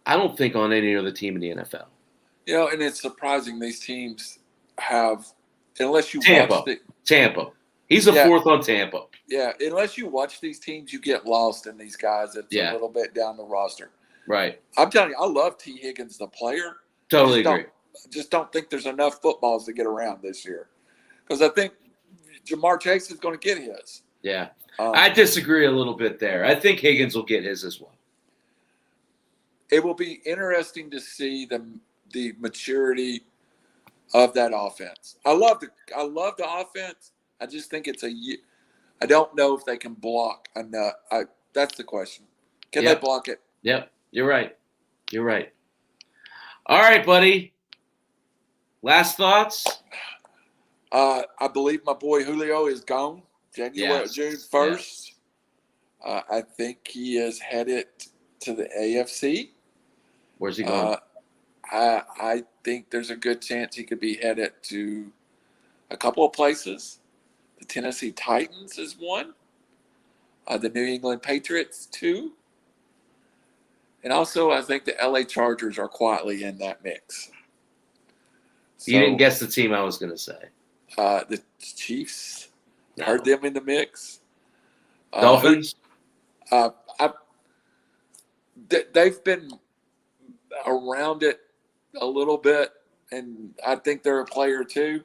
I don't think, on any other team in the NFL. You know, and it's surprising these teams have, unless you watch Tampa. He's a fourth on Tampa. Yeah, unless you watch these teams, you get lost in these guys. It's a little bit down the roster. Right. I'm telling you, I love T. Higgins, the player. Totally agree. Just don't think there's enough footballs to get around this year, because I think Jamar Chase is going to get his. Yeah, I disagree a little bit there. I think Higgins will get his as well. It will be interesting to see the maturity of that offense. I love the offense. I just think I don't know if they can block enough. That's the question. Can they block it? Yep, you're right. All right, buddy. Last thoughts? I believe my boy Julio is gone. June 1st. I think he is headed to the AFC. Where's he going? I think there's a good chance he could be headed to a couple of places. The Tennessee Titans is one. The New England Patriots, two. And also, I think the LA Chargers are quietly in that mix. So, you didn't guess the team I was going to say. The Chiefs. No. Heard them in the mix. Dolphins? They've been around it a little bit, and I think they're a player too.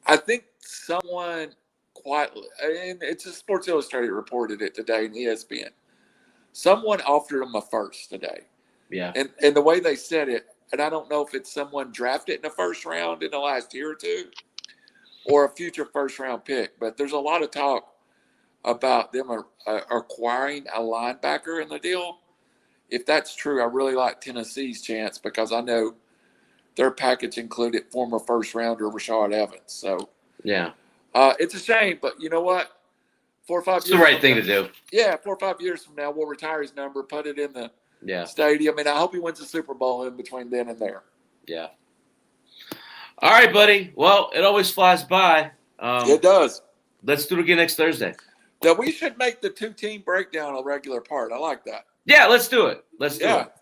I think someone quietly, and it's a Sports Illustrated reported it today in ESPN. Someone offered them a first today. Yeah. And the way they said it, and I don't know if it's someone drafted in the first round in the last year or two or a future first-round pick, but there's a lot of talk about them acquiring a linebacker in the deal. If that's true, I really like Tennessee's chance because I know their package included former first-rounder Rashad Evans. So, yeah. It's a shame, but you know what? 4 or 5 years. It's the right thing to do. Yeah, 4 or 5 years from now, we'll retire his number, put it in the stadium, and I hope he wins the Super Bowl in between then and there. Yeah. All right, buddy. Well, it always flies by. It does. Let's do it again next Thursday. Now, we should make the two-team breakdown a regular part. I like that. Yeah, let's do it. Let's do it.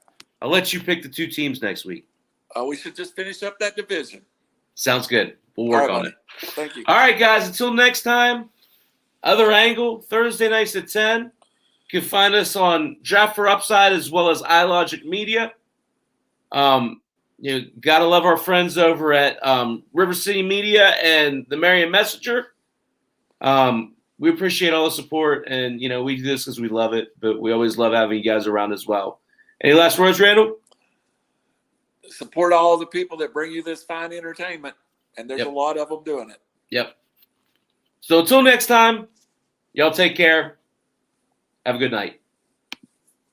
I'll let you pick the two teams next week. We should just finish up that division. Sounds good. We'll work on it. Thank you. All right, guys. Until next time, Other Angle, Thursday nights at 10. You can find us on Draft for Upside as well as iLogic Media. Gotta love our friends over at RiverCity-Media and the Marion Messenger. We appreciate all the support, and we do this because we love it, but we always love having you guys around as well. Any last words, Randall? Support all the people that bring you this fine entertainment, and there's a lot of them doing it. Yep. So until next time, y'all take care. Have a good night.